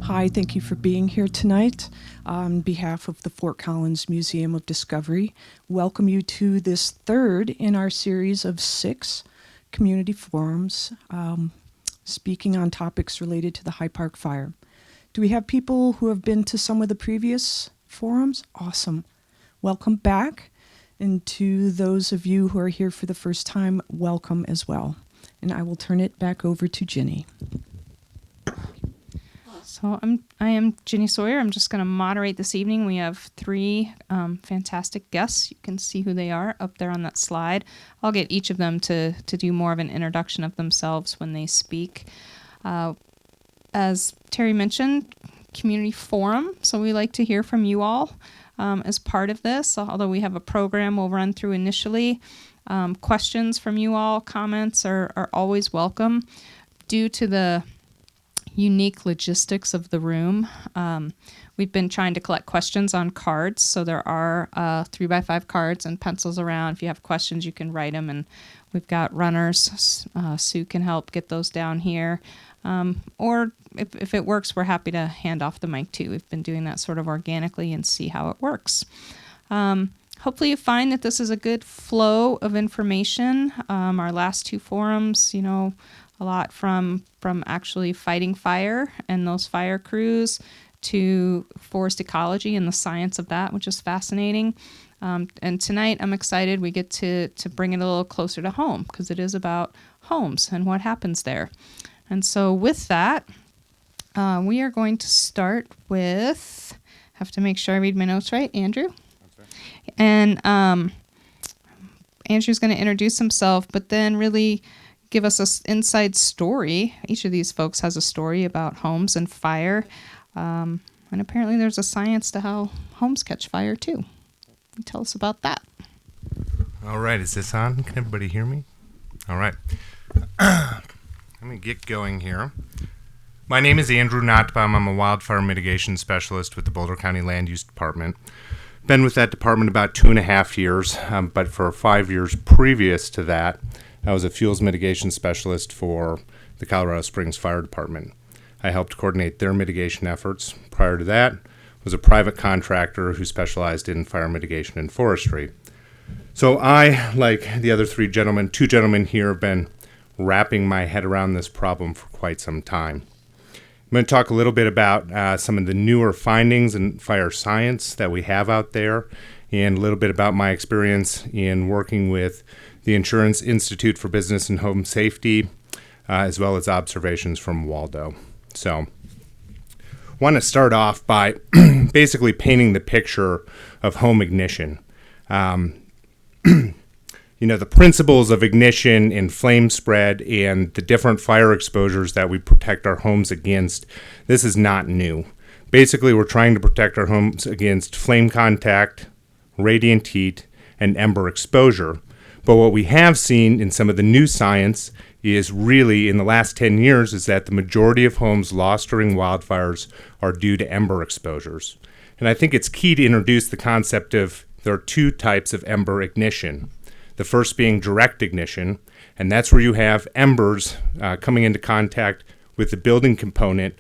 Hi, thank you for being here tonight. On behalf of the Fort Collins Museum of Discovery, welcome you to this third in our series of 6 community forums speaking on topics related to the High Park fire. Do we have people who have been to some of the previous forums? Awesome. Welcome back. And to those of you who are here for the first time, welcome as well. And I will turn it back over to Ginny. So I am Ginny Sawyer. I'm just going to moderate this evening. We have 3 fantastic guests. You can see who they are up there on that slide. I'll get each of them to do more of an introduction of themselves when they speak. As Terry mentioned, community forum. So we like to hear from you all as part of this. Although we have a program we'll run through initially, questions from you all, comments are always welcome. Due to the unique logistics of the room, we've been trying to collect questions on cards. So there are 3x5 cards and pencils around. If you have questions, you can write them, and we've got runners. Sue can help get those down here. Or if it works, we're happy to hand off the mic too. We've been doing that sort of organically and see how it works. Hopefully you find that this is a good flow of information. Our last 2 forums, a lot from actually fighting fire and those fire crews to forest ecology and the science of that, which is fascinating. And tonight I'm excited we get to bring it a little closer to home because it is about homes and what happens there. And so with that, we are going to start with, have to make sure I read my notes right, Andrew. That's right. And Andrew's going to introduce himself, but then really give us an inside story. Each of these folks has a story about homes and fire. And apparently there's a science to how homes catch fire too. Tell us about that. All right, is this on? Can everybody hear me? All right. Let me get going here. My name is Andrew Nottbaum. I'm a wildfire mitigation specialist with the Boulder County Land Use Department. Been with that department about 2.5 years, but for 5 years previous to that, I was a fuels mitigation specialist for the Colorado Springs Fire Department. I helped coordinate their mitigation efforts. Prior to that, was a private contractor who specialized in fire mitigation and forestry. So I, like the other 2 gentlemen here, have been wrapping my head around this problem for quite some time. I'm going to talk a little bit about some of the newer findings in fire science that we have out there, and a little bit about my experience in working with the Insurance Institute for Business and Home Safety, as well as observations from Waldo. So I want to start off by basically painting the picture of home ignition. The principles of ignition and flame spread and the different fire exposures that we protect our homes against, this is not new. Basically, we're trying to protect our homes against flame contact, radiant heat, and ember exposure. But what we have seen in some of the new science is really in the last 10 years is that the majority of homes lost during wildfires are due to ember exposures. And I think it's key to introduce the concept of there are 2 types of ember ignition. The first being direct ignition, and that's where you have embers coming into contact with the building component,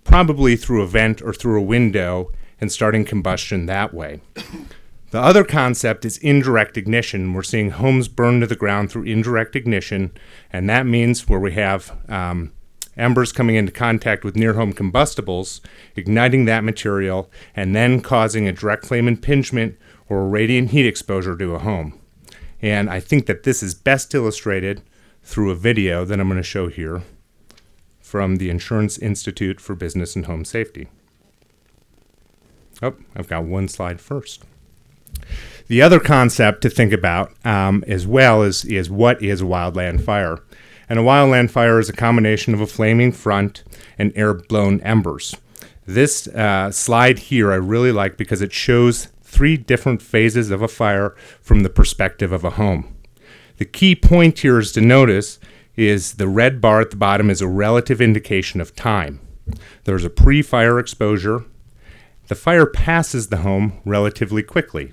probably through a vent or through a window, and starting combustion that way. The other concept is indirect ignition. We're seeing homes burn to the ground through indirect ignition, and that means where we have embers coming into contact with near-home combustibles, igniting that material, and then causing a direct flame impingement or a radiant heat exposure to a home. And I think that this is best illustrated through a video that I'm going to show here from the Insurance Institute for Business and Home Safety. Oh, I've got one slide first. The other concept to think about as well is what is a wildland fire? And a wildland fire is a combination of a flaming front and air-blown embers. This slide here I really like because it shows 3 different phases of a fire from the perspective of a home. The key point here is to notice is the red bar at the bottom is a relative indication of time. There's a pre-fire exposure. The fire passes the home relatively quickly,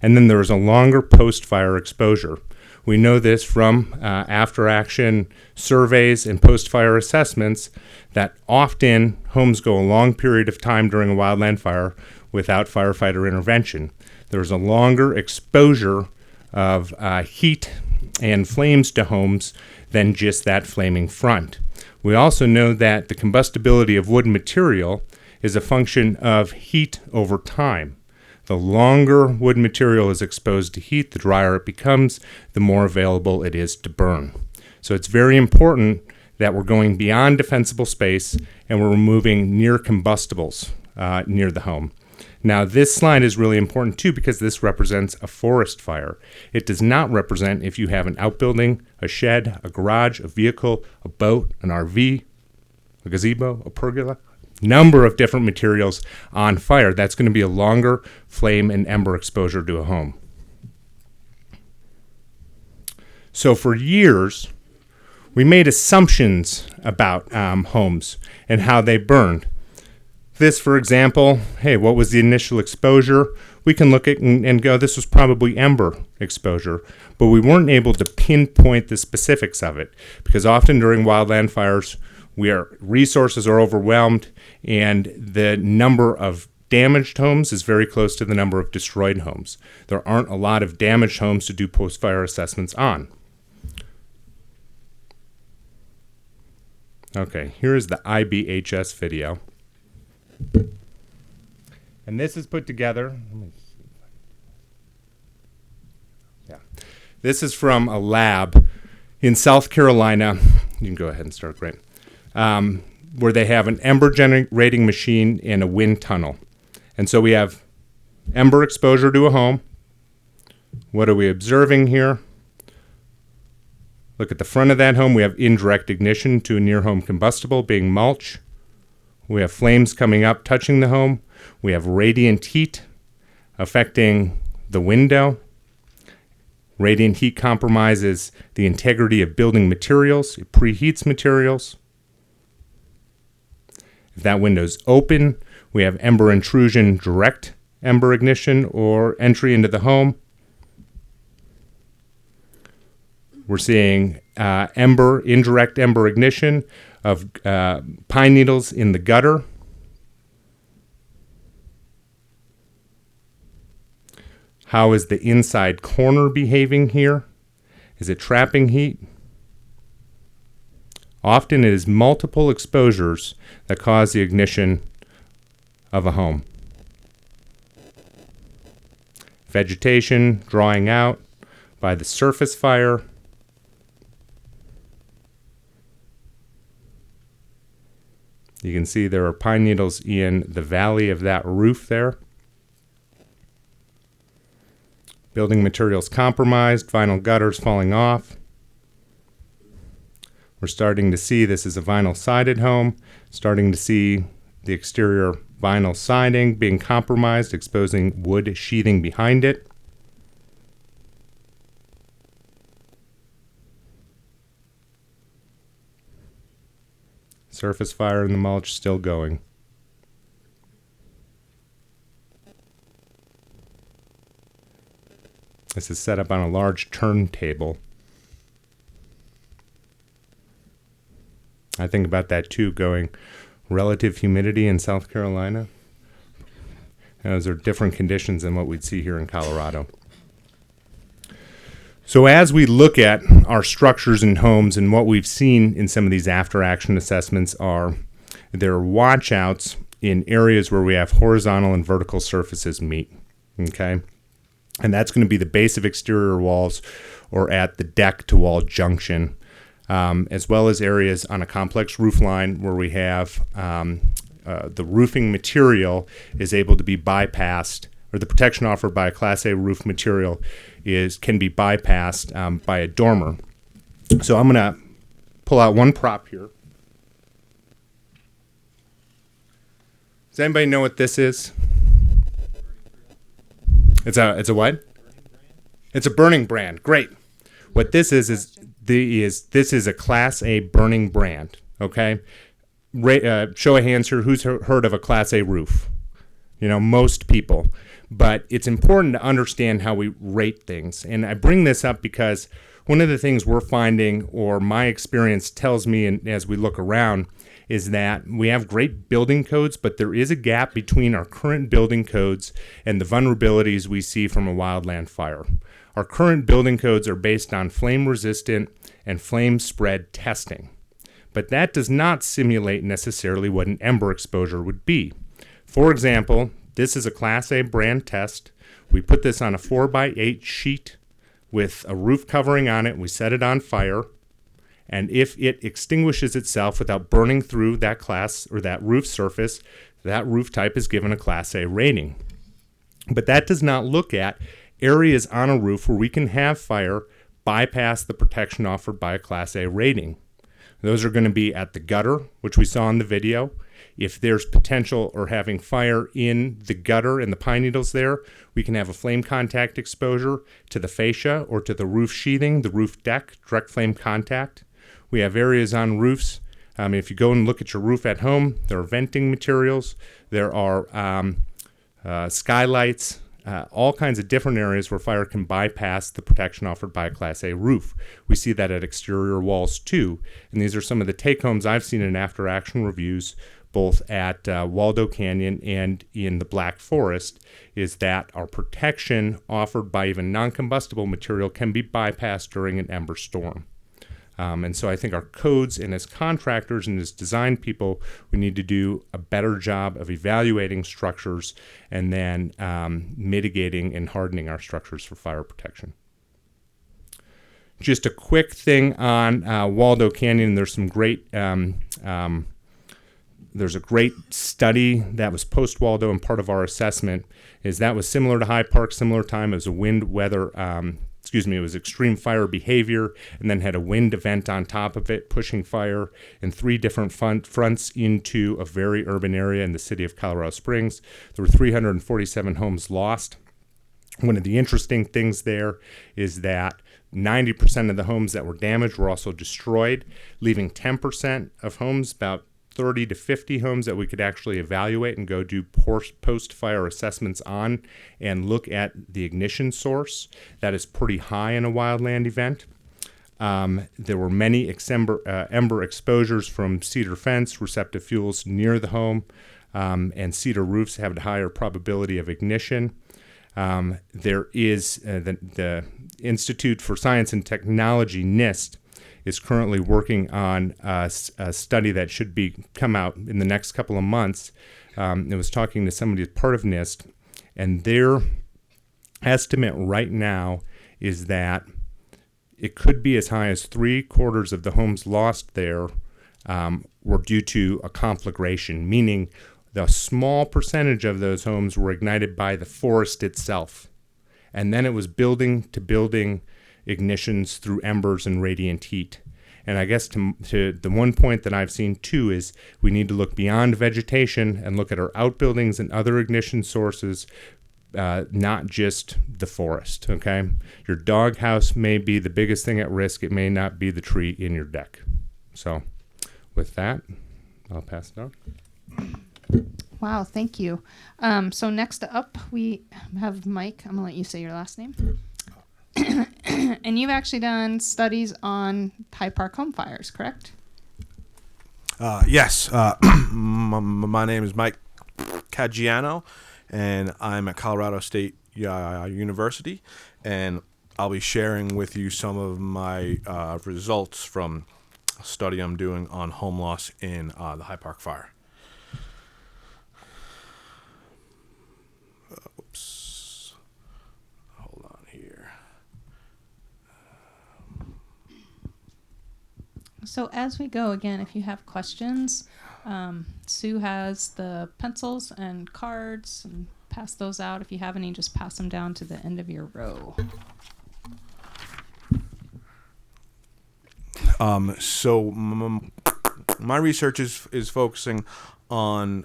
and then there's a longer post-fire exposure. We know this from after-action surveys and post-fire assessments that often homes go a long period of time during a wildland fire without firefighter intervention. There's a longer exposure of heat and flames to homes than just that flaming front. We also know that the combustibility of wood material is a function of heat over time. The longer wood material is exposed to heat, the drier it becomes, the more available it is to burn. So it's very important that we're going beyond defensible space and we're removing near combustibles near the home. Now, this slide is really important too because this represents a forest fire. It does not represent if you have an outbuilding, a shed, a garage, a vehicle, a boat, an RV, a gazebo, a pergola, number of different materials on fire. That's going to be a longer flame and ember exposure to a home. So for years, we made assumptions about homes and how they burned. This, for example, hey, what was the initial exposure? We can look at and go, this was probably ember exposure, but we weren't able to pinpoint the specifics of it because often during wildland fires, resources are overwhelmed and the number of damaged homes is very close to the number of destroyed homes. There aren't a lot of damaged homes to do post-fire assessments on. Okay, here is the IBHS video. And this is put together. This is from a lab in South Carolina. You can go ahead and start, great. Where they have an ember generating machine and a wind tunnel. And so we have ember exposure to a home. What are we observing here? Look at the front of that home. We have indirect ignition to a near home combustible being mulch. We have flames coming up, touching the home. We have radiant heat affecting the window. Radiant heat compromises the integrity of building materials. It preheats materials. If that window's open, we have ember intrusion, direct ember ignition, or entry into the home. We're seeing indirect ember ignition of pine needles in the gutter. How is the inside corner behaving here? Is it trapping heat? Often it is multiple exposures that cause the ignition of a home. Vegetation drawing out by the surface fire. You can see there are pine needles in the valley of that roof there. Building materials compromised, vinyl gutters falling off. We're starting to see this is a vinyl sided home, starting to see the exterior vinyl siding being compromised, exposing wood sheathing behind it. Surface fire in the mulch still going. This is set up on a large turntable. I think about that too, going relative humidity in South Carolina. Those are different conditions than what we'd see here in Colorado. So as we look at our structures and homes, and what we've seen in some of these after-action assessments are there are watch-outs in areas where we have horizontal and vertical surfaces meet, okay? And that's going to be the base of exterior walls or at the deck-to-wall junction, as well as areas on a complex roof line where we have the roofing material is able to be bypassed, or the protection offered by a Class A roof material can be bypassed by a dormer. So I'm going to pull out one prop here. Does anybody know what this is? It's a what? It's a burning brand. Great. What this is this is a Class A burning brand. Okay, show of hands here. Who's heard of a Class A roof? Most people. But it's important to understand how we rate things. And I bring this up because one of the things we're finding, or my experience tells me, and as we look around, is that we have great building codes, but there is a gap between our current building codes and the vulnerabilities we see from a wildland fire. Our current building codes are based on flame resistant and flame spread testing, but that does not simulate necessarily what an ember exposure would be. For example, this is a Class A brand test. We put this on a 4x8 sheet with a roof covering on it. We set it on fire. And if it extinguishes itself without burning through that class or that roof surface, that roof type is given a Class A rating. But that does not look at areas on a roof where we can have fire bypass the protection offered by a Class A rating. Those are going to be at the gutter, which we saw in the video. If there's potential or having fire in the gutter and the pine needles there, we can have a flame contact exposure to the fascia or to the roof sheathing, the roof deck, direct flame contact. We have areas on roofs. If you go and look at your roof at home, there are venting materials, there are skylights, all kinds of different areas where fire can bypass the protection offered by a Class A roof. We see that at exterior walls too, and these are some of the take-homes I've seen in after-action reviews, both at Waldo Canyon and in the Black Forest, is that our protection offered by even non-combustible material can be bypassed during an ember storm. And so I think our codes, and as contractors and as design people, we need to do a better job of evaluating structures and then mitigating and hardening our structures for fire protection. Just a quick thing on Waldo Canyon. There's some great there's a great study that was post-Waldo, and part of our assessment is that was similar to High Park, similar time. It was a wind weather, it was extreme fire behavior, and then had a wind event on top of it, pushing fire in 3 different fronts into a very urban area in the city of Colorado Springs. There were 347 homes lost. One of the interesting things there is that 90% of the homes that were damaged were also destroyed, leaving 10% of homes, about 30 to 50 homes that we could actually evaluate and go do post-fire assessments on and look at the ignition source. That is pretty high in a wildland event. There were many ember exposures from cedar fence, receptive fuels near the home, and cedar roofs have a higher probability of ignition. There is the Institute for Science and Technology, NIST, is currently working on a study that should come out in the next couple of months. It was talking to somebody as part of NIST, and their estimate right now is that it could be as high as 3/4 of the homes lost there were due to a conflagration, meaning the small percentage of those homes were ignited by the forest itself. And then it was building to building ignitions through embers and radiant heat. And I guess to the one point that I've seen too is we need to look beyond vegetation and look at our outbuildings and other ignition sources, not just the forest, okay? Your doghouse may be the biggest thing at risk. It may not be the tree in your deck. So with that, I'll pass it on. Wow, thank you. So next up, we have Mike. I'm going to let you say your last name. And you've actually done studies on High Park home fires, correct? Yes. My name is Mike Caggiano, and I'm at Colorado State University, and I'll be sharing with you some of my results from a study I'm doing on home loss in the High Park fire. Whoops. Hold on here. So as we go, again, if you have questions, Sue has the pencils and cards, and pass those out. If you have any, just pass them down to the end of your row. So my research is focusing on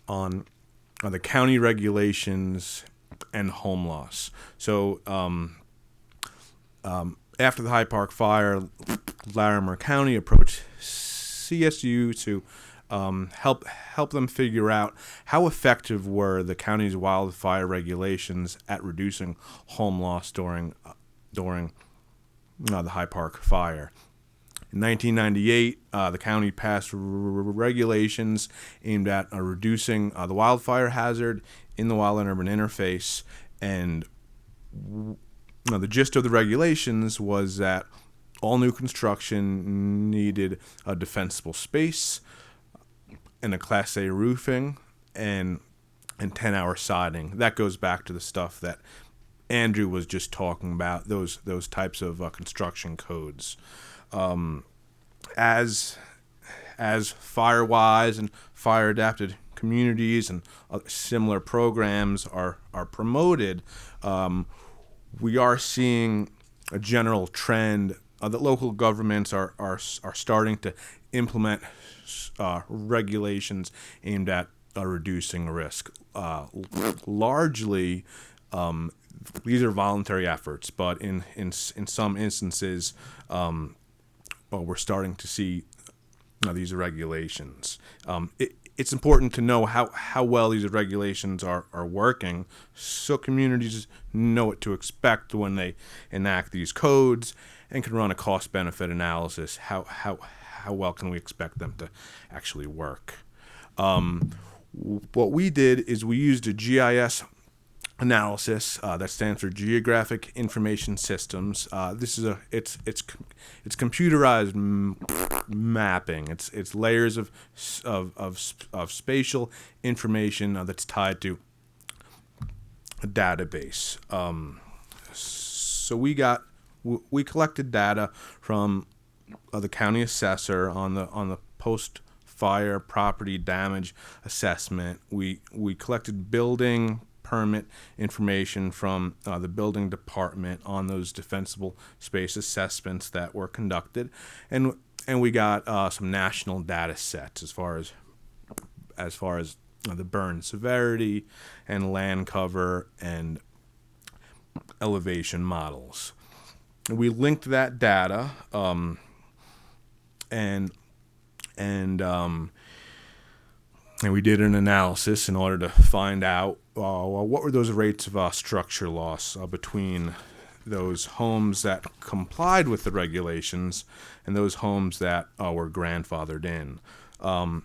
the county regulations and home loss. So after the Hyde Park fire, Larimer County approached CSU to help them figure out how effective were the county's wildfire regulations at reducing home loss during the Hyde Park fire. In 1998, the county passed regulations aimed at reducing the wildfire hazard in the wildland-urban interface, and the gist of the regulations was that all new construction needed a defensible space and a Class A roofing and 10-hour siding. That goes back to the stuff that Andrew was just talking about, those types of construction codes. As Firewise and fire adapted communities and similar programs are promoted, we are seeing a general trend that local governments are starting to implement regulations aimed at reducing risk. Largely, these are voluntary efforts, but in some instances, we're starting to see these regulations. It's important to know how well these regulations are working, so communities know what to expect when they enact these codes and can run a cost-benefit analysis. How well can we expect them to actually work? What we did is we used a GIS analysis that stands for Geographic Information Systems. This is it's computerized mapping. It's layers of spatial information that's tied to a database. So we collected data from the county assessor on the post-fire property damage assessment. We collected building permit information from the building department on those defensible space assessments that were conducted, and we got some national data sets as far as the burn severity and land cover and elevation models. We linked that data and we did an analysis in order to find out what were those rates of structure loss between those homes that complied with the regulations and those homes that were grandfathered in.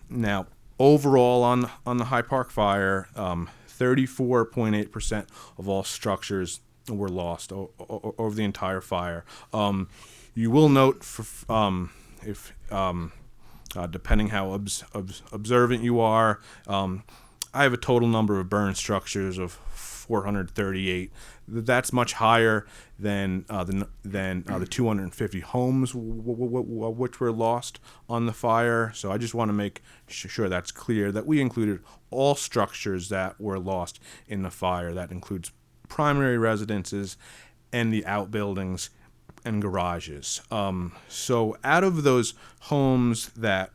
Now, overall on the Hyde Park fire, 34.8% of all structures were lost over the entire fire. You will note if depending how observant you are, I have a total number of burn structures of 438. That's much higher than the 250 homes which were lost on the fire. So I just want to make sure that's clear that we included all structures that were lost in the fire. That includes primary residences and the outbuildings and garages. So out of those homes that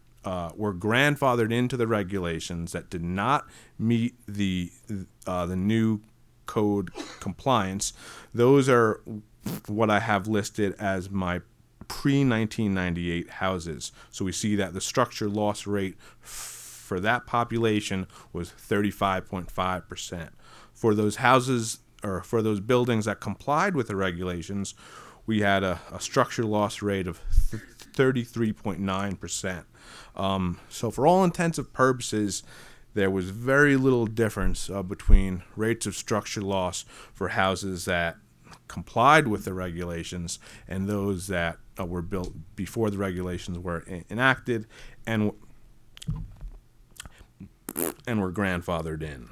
were grandfathered into the regulations that did not meet the new code compliance, those are what I have listed as my pre-1998 houses. So we see that the structure loss rate for that population was 35.5%. For those houses or for those buildings that complied with the regulations, we had a structure loss rate of 33.9%. So for all intents and purposes, there was very little difference between rates of structure loss for houses that complied with the regulations and those that were built before the regulations were enacted and were grandfathered in.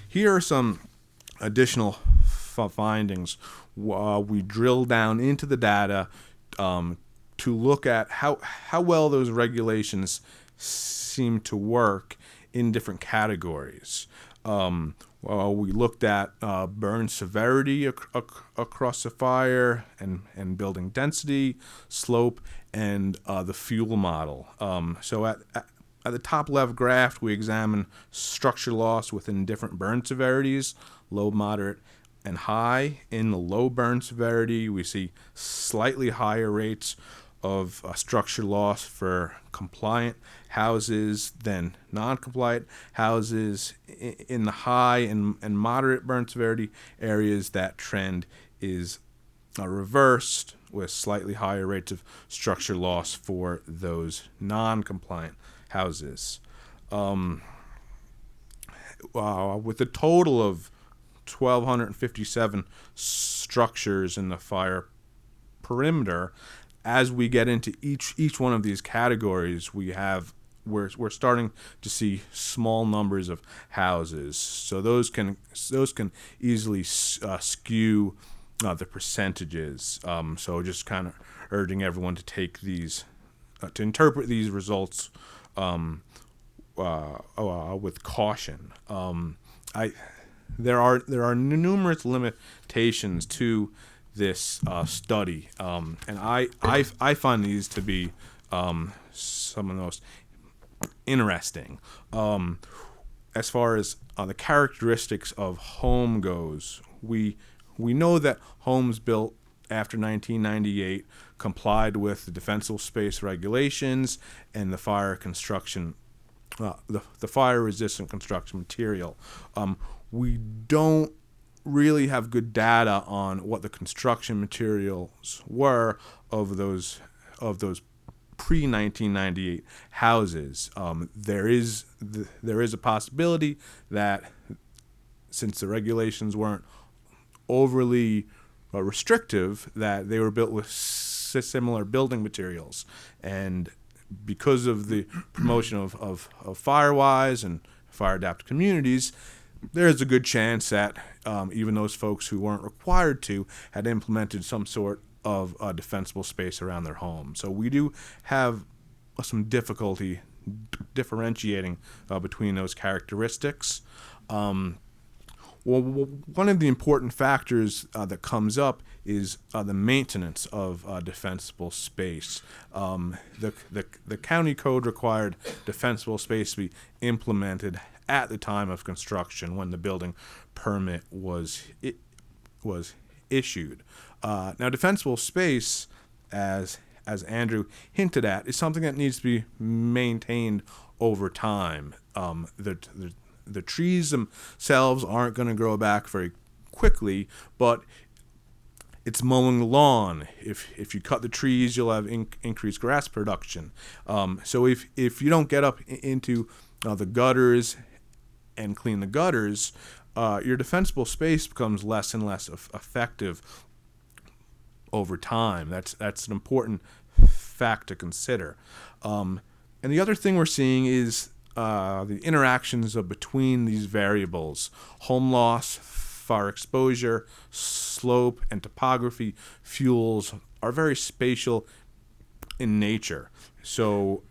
Here are some additional findings. We drill down into the data to look at how well those regulations seem to work in different categories. We looked at burn severity across the fire and building density, slope, and the fuel model. So at the top left graph, we examine structure loss within different burn severities, low, moderate, and high. In the low burn severity, we see slightly higher rates of structure loss for compliant houses than non-compliant houses. In the high and moderate burn severity areas, that trend is reversed, with slightly higher rates of structure loss for those non-compliant houses. With a total of 1,257 structures in the fire perimeter, as we get into each one of these categories, we're starting to see small numbers of houses. So those can easily skew the percentages. So just kind of urging everyone to take these, to interpret these results with caution. There are numerous limitations to this study, and I find these to be some of the most interesting. As far as the characteristics of home goes, we know that homes built after 1998 complied with the defensible space regulations and the fire construction, the fire-resistant construction material. We don't really have good data on what the construction materials were of those pre-1998 houses. There is a possibility that, since the regulations weren't overly restrictive, that they were built with similar building materials, and because of the promotion of Firewise and fire-adapted communities, there's a good chance that even those folks who weren't required to had implemented some sort of defensible space around their home. So we do have some difficulty differentiating between those characteristics. Well, one of the important factors that comes up is the maintenance of defensible space. The county code required defensible space to be implemented at the time of construction, when the building permit was issued. Now, defensible space, as Andrew hinted at, is something that needs to be maintained over time. The trees themselves aren't going to grow back very quickly, but it's mowing the lawn. If you cut the trees, you'll have increased grass production. So if you don't get up into the gutters and clean the gutters, your defensible space becomes less and less effective over time. That's an important fact to consider. And the other thing we're seeing is the interactions between these variables: home loss, fire exposure, slope, and topography. Fuels are very spatial in nature, so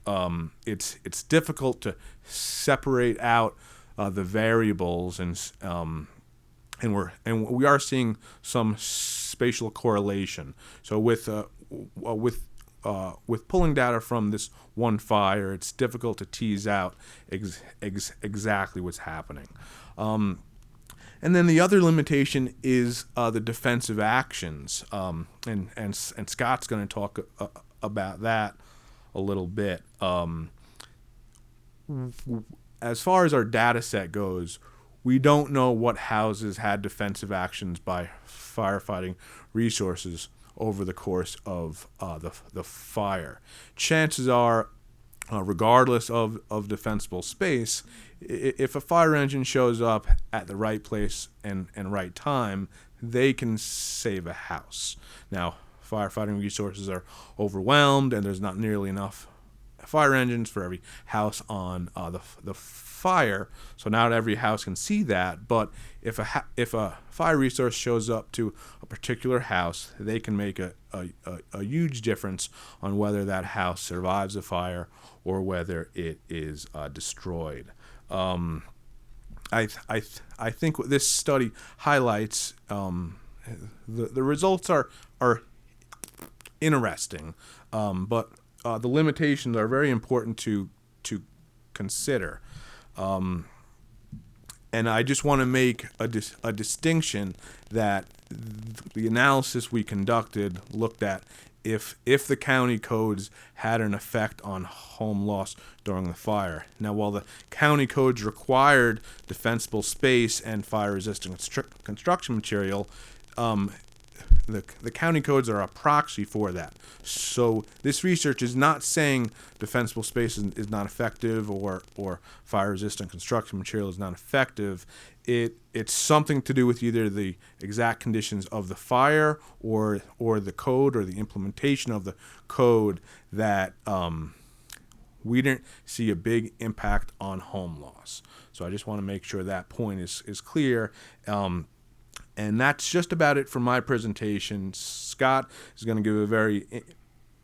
it's difficult to separate out the variables, and we are seeing some spatial correlation. So with pulling data from this one fire, it's difficult to tease out exactly what's happening. And then the other limitation is the defensive actions, and Scott's going to talk about that a little bit. As far as our data set goes, we don't know what houses had defensive actions by firefighting resources over the course of the fire. Chances are, regardless of defensible space, if a fire engine shows up at the right place and right time, they can save a house. Now, firefighting resources are overwhelmed, and there's not nearly enough fire engines for every house on the fire, so not every house can see that. But if a fire resource shows up to a particular house, they can make a huge difference on whether that house survives a fire or whether it is destroyed. I think what this study highlights, the results are interesting, but the limitations are very important to consider. And And I just want to make a distinction that the analysis we conducted looked at if the county codes had an effect on home loss during the fire. Now, while the county codes required defensible space and fire-resistant construction material, the county codes are a proxy for that. So this research is not saying defensible space is not effective or fire-resistant construction material is not effective. It's something to do with either the exact conditions of the fire or the code or the implementation of the code that we didn't see a big impact on home loss. So I just want to make sure that point is clear. And that's just about it for my presentation. Scott is going to give a very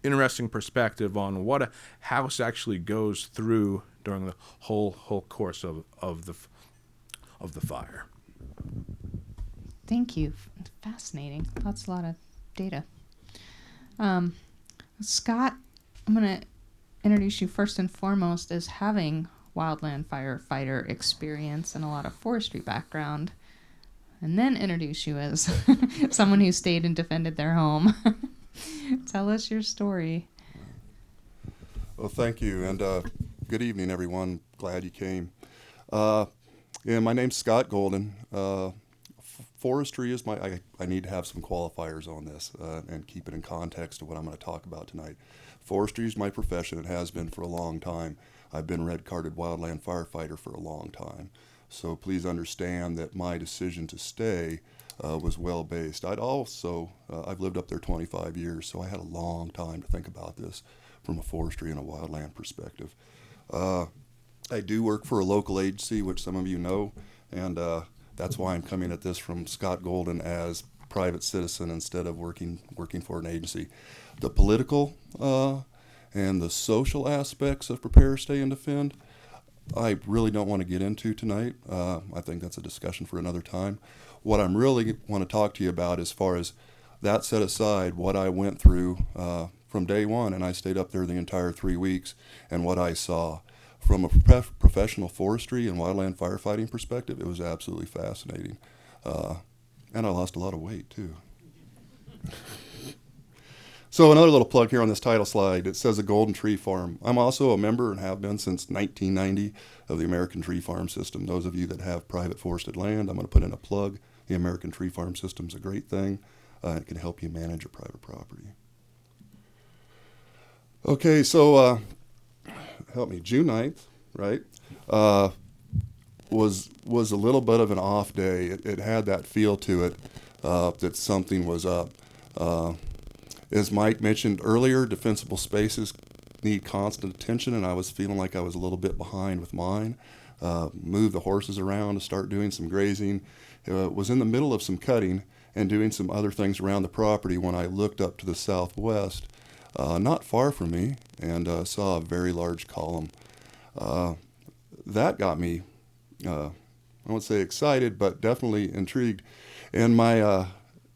interesting perspective on what a house actually goes through during the whole course of the fire. Thank you. Fascinating. That's a lot of data. Scott, I'm going to introduce you first and foremost as having wildland firefighter experience and a lot of forestry background, and then introduce you as someone who stayed and defended their home. Tell us your story. Well, thank you, and good evening, everyone. Glad you came. My name's Scott Golden. Forestry is I need to have some qualifiers on this and keep it in context of what I'm going to talk about tonight. Forestry is my profession. It has been for a long time. I've been red-carded wildland firefighter for a long time. So please understand that my decision to stay was well-based. I've lived up there 25 years, so I had a long time to think about this from a forestry and a wildland perspective. I do work for a local agency, which some of you know, and that's why I'm coming at this from Scott Golden as private citizen instead of working for an agency. The political and the social aspects of prepare, stay, and defend, I really don't want to get into tonight. I think that's a discussion for another time. What I'm really want to talk to you about, as far as that set aside, what I went through from day one, and I stayed up there the entire 3 weeks, and what I saw. From a professional forestry and wildland firefighting perspective, it was absolutely fascinating. And I lost a lot of weight, too. So another little plug here on this title slide. It says a Golden Tree Farm. I'm also a member and have been since 1990 of the American Tree Farm System. Those of you that have private forested land, I'm going to put in a plug. The American Tree Farm System is a great thing. It can help you manage your private property. Okay, so help me. June 9th, right, was a little bit of an off day. It had that feel to it that something was up. As Mike mentioned earlier, defensible spaces need constant attention, and I was feeling like I was a little bit behind with mine. Moved the horses around to start doing some grazing. Was in the middle of some cutting and doing some other things around the property when I looked up to the southwest, not far from me, and saw a very large column. That got me, I won't say excited, but definitely intrigued. And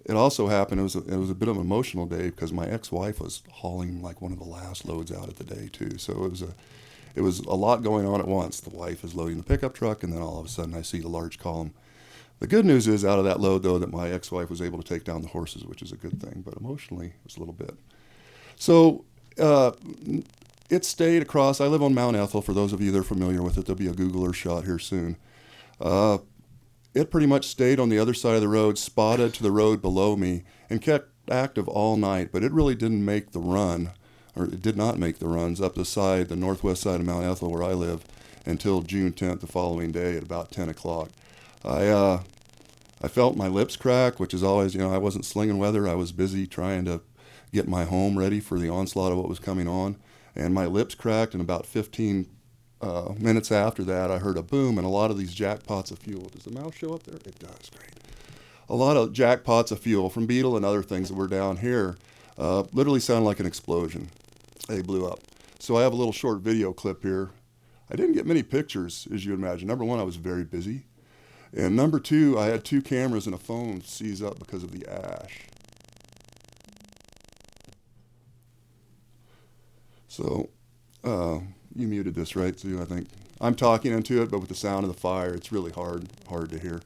it also happened, it was a bit of an emotional day because my ex-wife was hauling like one of the last loads out of the day too. So it was a lot going on at once. The wife is loading the pickup truck, and then all of a sudden I see the large column. The good news is out of that load, though, that my ex-wife was able to take down the horses, which is a good thing, but emotionally it was a little bit. So it stayed across. I live on Mount Ethel. For those of you that are familiar with it, there'll be a Googler shot here soon. It pretty much stayed on the other side of the road, spotted to the road below me, and kept active all night, but it really didn't make the run, or it did not make the runs up the northwest side of Mount Ethel where I live, until June 10th, the following day at about 10 o'clock. I felt my lips crack, which is always, I wasn't slinging weather. I was busy trying to get my home ready for the onslaught of what was coming on, and my lips cracked, and about 15 minutes after that, I heard a boom, and a lot of these jackpots of fuel. Does the mouse show up there? It does, great. A lot of jackpots of fuel from Beetle and other things that were down here literally sounded like an explosion. They blew up. So I have a little short video clip here. I didn't get many pictures, as you would imagine. Number one, I was very busy. And number two, I had 2 cameras and a phone seize up because of the ash. So You muted this, right, Sue? I think I'm talking into it, but with the sound of the fire, it's really hard to hear.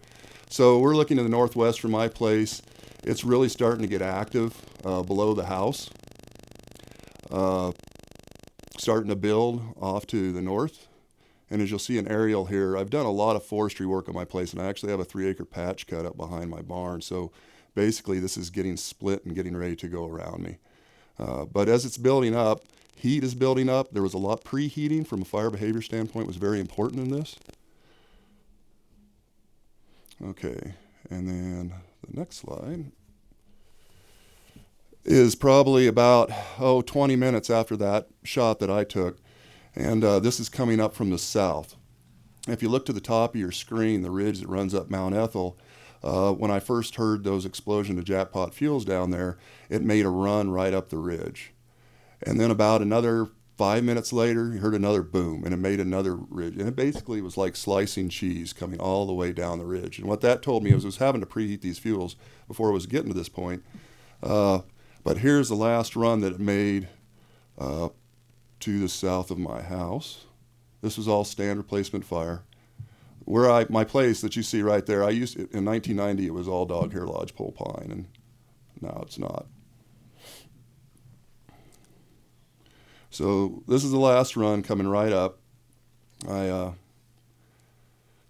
So we're looking to the northwest from my place. It's really starting to get active below the house. Starting to build off to the north. And as you'll see an aerial here, I've done a lot of forestry work on my place, and I actually have a 3-acre patch cut up behind my barn. So basically this is getting split and getting ready to go around me. But as it's building up, heat is building up. There was a lot preheating from a fire behavior standpoint was very important in this. Okay, and then the next slide is probably about 20 minutes after that shot that I took. And this is coming up from the south. If you look to the top of your screen, the ridge that runs up Mount Ethel, when I first heard those explosion of jackpot fuels down there, it made a run right up the ridge. And then about another 5 minutes later, you heard another boom, and it made another ridge. And it basically was like slicing cheese coming all the way down the ridge. And what that told me was it was having to preheat these fuels before it was getting to this point. But here's the last run that it made to the south of my house. This was all stand replacement fire. My place that you see right there, in 1990 it was all Dog Hair Lodge pole pine, and now it's not. So this is the last run coming right up. I was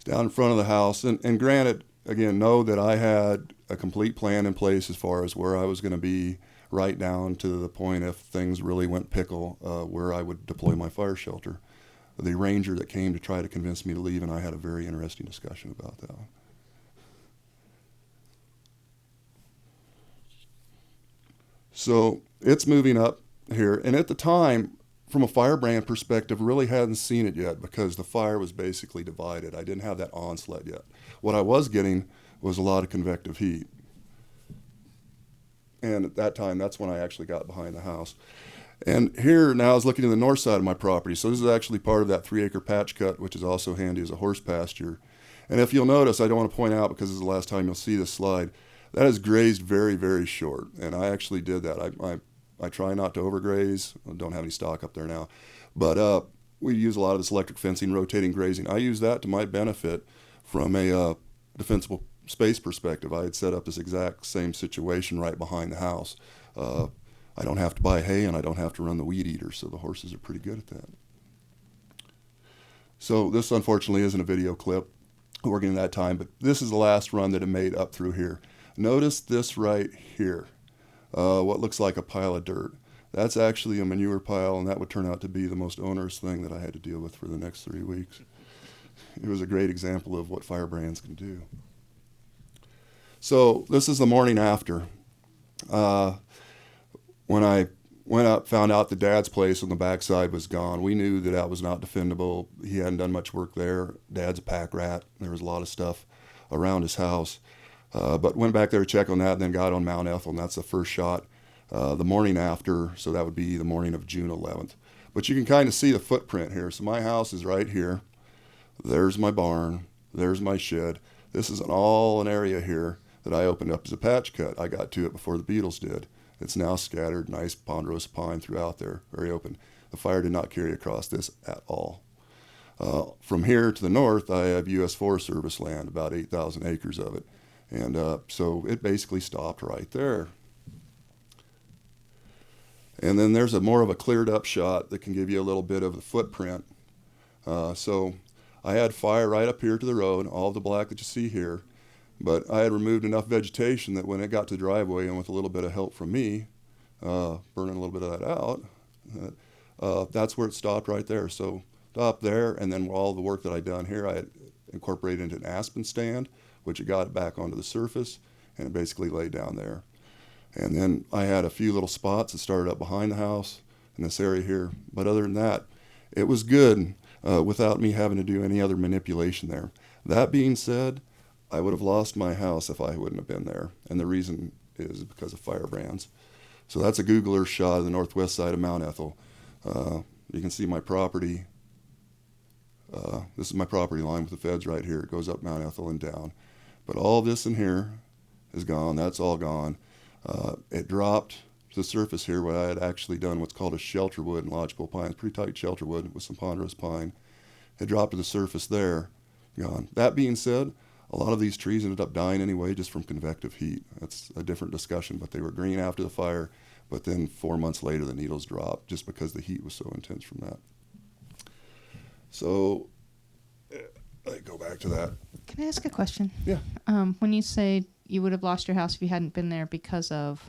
down in front of the house, and granted, again, know that I had a complete plan in place as far as where I was going to be, right down to the point if things really went pickle, where I would deploy my fire shelter. The ranger that came to try to convince me to leave and I had a very interesting discussion about that. So it's moving up here, and at the time, from a firebrand perspective, really hadn't seen it yet because the fire was basically divided. I didn't have that onslaught yet. What I was getting was a lot of convective heat. And at that time, that's when I actually got behind the house. And here now I was looking to the north side of my property. So this is actually part of that 3-acre patch cut, which is also handy as a horse pasture. And if you'll notice, I don't want to point out because this is the last time you'll see this slide, that is grazed very, very short. And I actually did that. I try not to overgraze. I don't have any stock up there now. But we use a lot of this electric fencing, rotating grazing. I use that to my benefit from a defensible space perspective. I had set up this exact same situation right behind the house. I don't have to buy hay and I don't have to run the weed eater, so the horses are pretty good at that. So this unfortunately isn't a video clip working at that time, but this is the last run that it made up through here. Notice this right here, what looks like a pile of dirt. That's actually a manure pile, and that would turn out to be the most onerous thing that I had to deal with for the next 3 weeks. It was a great example of what firebrands can do. So this is the morning after. When I went up, found out that Dad's place on the backside was gone. We knew that that was not defendable. He hadn't done much work there. Dad's a pack rat. There was a lot of stuff around his house. But went back there to check on that and then got on Mount Ethel, and that's the first shot the morning after, so that would be the morning of June 11th. But you can kind of see the footprint here. So my house is right here. There's my barn. There's my shed. This is all an area here that I opened up as a patch cut. I got to it before the beetles did. It's now scattered, nice ponderosa pine throughout there, very open. The fire did not carry across this at all. From here to the north, I have U.S. Forest Service land, about 8,000 acres of it. And so it basically stopped right there. And then there's more of a cleared up shot that can give you a little bit of the footprint. So I had fire right up here to the road, all the black that you see here. But I had removed enough vegetation that when it got to the driveway, and with a little bit of help from me, burning a little bit of that out, that's where it stopped right there. So stopped there, and then all the work that I'd done here, I had incorporated into an aspen stand, which it got it back onto the surface, and it basically laid down there. And then I had a few little spots that started up behind the house in this area here. But other than that, it was good without me having to do any other manipulation there. That being said, I would have lost my house if I wouldn't have been there. And the reason is because of firebrands. So that's a Google Earth shot of the northwest side of Mount Ethel. You can see my property. This is my property line with the feds right here. It goes up Mount Ethel and down. But all this in here is gone. That's all gone. It dropped the surface here where I had actually done what's called a shelter wood in lodgepole pine, pretty tight shelter wood with some ponderous pine. It dropped to the surface there, gone. That being said, a lot of these trees ended up dying anyway just from convective heat. That's a different discussion, but they were green after the fire, but then 4 months later the needles dropped just because the heat was so intense from that. So I go back to that. Can I ask a question? Yeah. When you say you would have lost your house if you hadn't been there because of,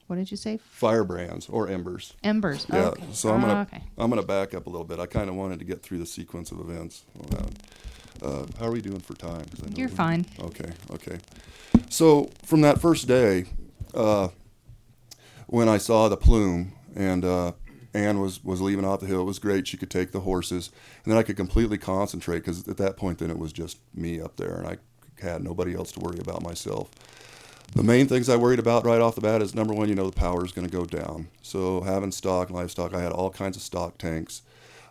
what did you say? Firebrands or embers. Embers. Yeah. Okay. So I'm gonna Okay. I'm gonna back up a little bit. I kind of wanted to get through the sequence of events. How are we doing for time? 'Cause I know You're fine. Okay. So from that first day, when I saw the plume and Anne was leaving off the hill, it was great. She could take the horses, and then I could completely concentrate because at that point then it was just me up there, and I had nobody else to worry about myself. The main things I worried about right off the bat is, number one, the power is going to go down. So having stock, livestock, I had all kinds of stock tanks.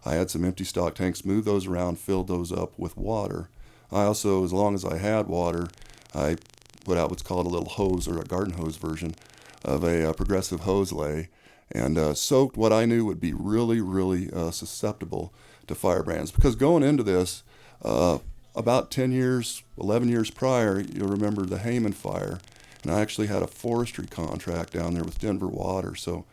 I had some empty stock tanks, moved those around, filled those up with water. I also, as long as I had water, I put out what's called a little hose, or a garden hose version of a progressive hose lay, and soaked what I knew would be really, really susceptible to firebrands. Because going into this, about 10 years, 11 years prior, you'll remember the Hayman fire, and I actually had a forestry contract down there with Denver Water, so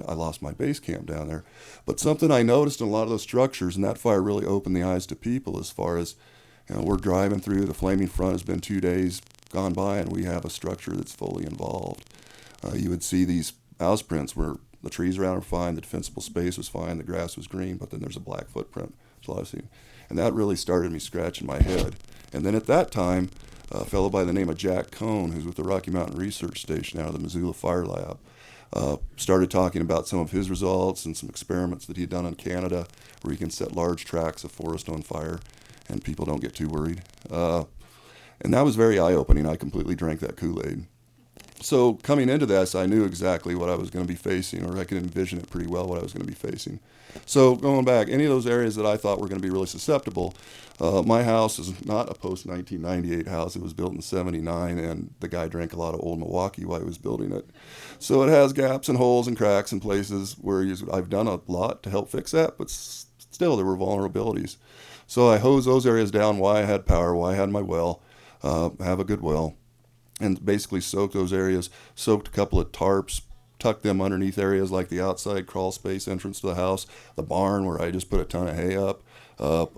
I lost my base camp down there. But something I noticed in a lot of those structures, and that fire really opened the eyes to people as far as, we're driving through, the flaming front has been 2 days gone by, and we have a structure that's fully involved. You would see these house prints where the trees around are fine, the defensible space was fine, the grass was green, but then there's a black footprint. That's all I've seen. And that really started me scratching my head. And then at that time, a fellow by the name of Jack Cohn, who's with the Rocky Mountain Research Station out of the Missoula Fire Lab, started talking about some of his results and some experiments that he'd done in Canada where you can set large tracts of forest on fire and people don't get too worried. And that was very eye-opening. I completely drank that Kool-Aid. So coming into this, I knew exactly what I was going to be facing, or I could envision it pretty well what I was going to be facing. So going back, any of those areas that I thought were going to be really susceptible, my house is not a post-1998 house. It was built in '79, and the guy drank a lot of Old Milwaukee while he was building it. So it has gaps and holes and cracks and places where I've done a lot to help fix that, but still there were vulnerabilities. So I hosed those areas down while I had power, while I had my well, have a good well, and basically soaked those areas, soaked a couple of tarps, tucked them underneath areas like the outside crawl space entrance to the house, the barn where I just put a ton of hay up,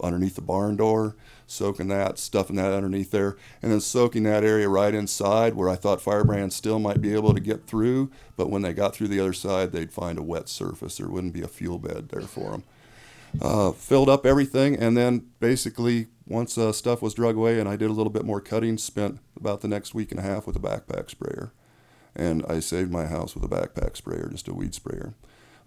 underneath the barn door, soaking that, stuffing that underneath there, and then soaking that area right inside where I thought firebrands still might be able to get through, but when they got through the other side, they'd find a wet surface. There wouldn't be a fuel bed there for them. Filled up everything, and then basically once stuff was drug away and I did a little bit more cutting, spent about the next week and a half with a backpack sprayer. And I saved my house with a backpack sprayer, just a weed sprayer.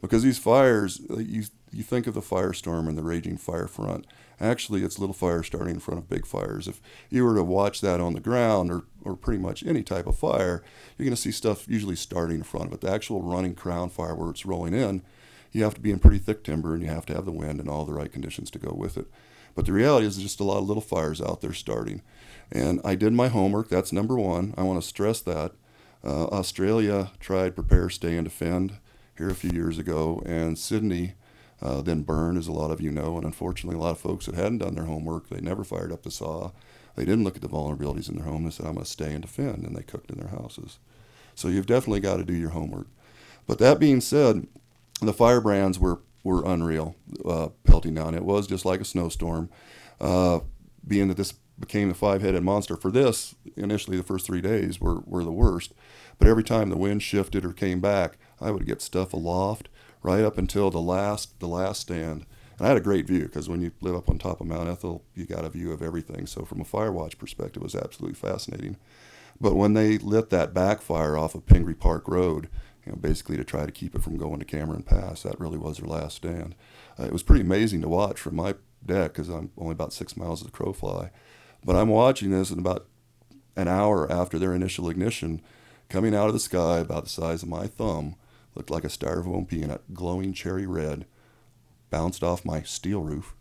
Because these fires, you think of the firestorm and the raging fire front. Actually, it's little fires starting in front of big fires. If you were to watch that on the ground or pretty much any type of fire, you're going to see stuff usually starting in front of it. The actual running crown fire where it's rolling in, you have to be in pretty thick timber and you have to have the wind and all the right conditions to go with it. But the reality is there's just a lot of little fires out there starting. And I did my homework. That's number one. I want to stress that. Australia tried Prepare, Stay, and Defend here a few years ago, and Sydney then burned, as a lot of you know. And unfortunately, a lot of folks that hadn't done their homework, they never fired up the saw. They didn't look at the vulnerabilities in their home. They said, I'm going to stay and defend, and they cooked in their houses. So you've definitely got to do your homework. But that being said, the firebrands were unreal, pelting down. It was just like a snowstorm. Being that this became the five-headed monster, for this, initially the first 3 days were the worst. But every time the wind shifted or came back, I would get stuff aloft right up until the last stand. And I had a great view because when you live up on top of Mount Ethel, you got a view of everything. So from a fire watch perspective, it was absolutely fascinating. But when they lit that backfire off of Pingree Park Road, basically to try to keep it from going to Cameron Pass, that really was their last stand. It was pretty amazing to watch from my deck because I'm only about 6 miles of the crow fly. But I'm watching this, and about an hour after their initial ignition, coming out of the sky about the size of my thumb, looked like a styrofoam peanut, glowing cherry red, bounced off my steel roof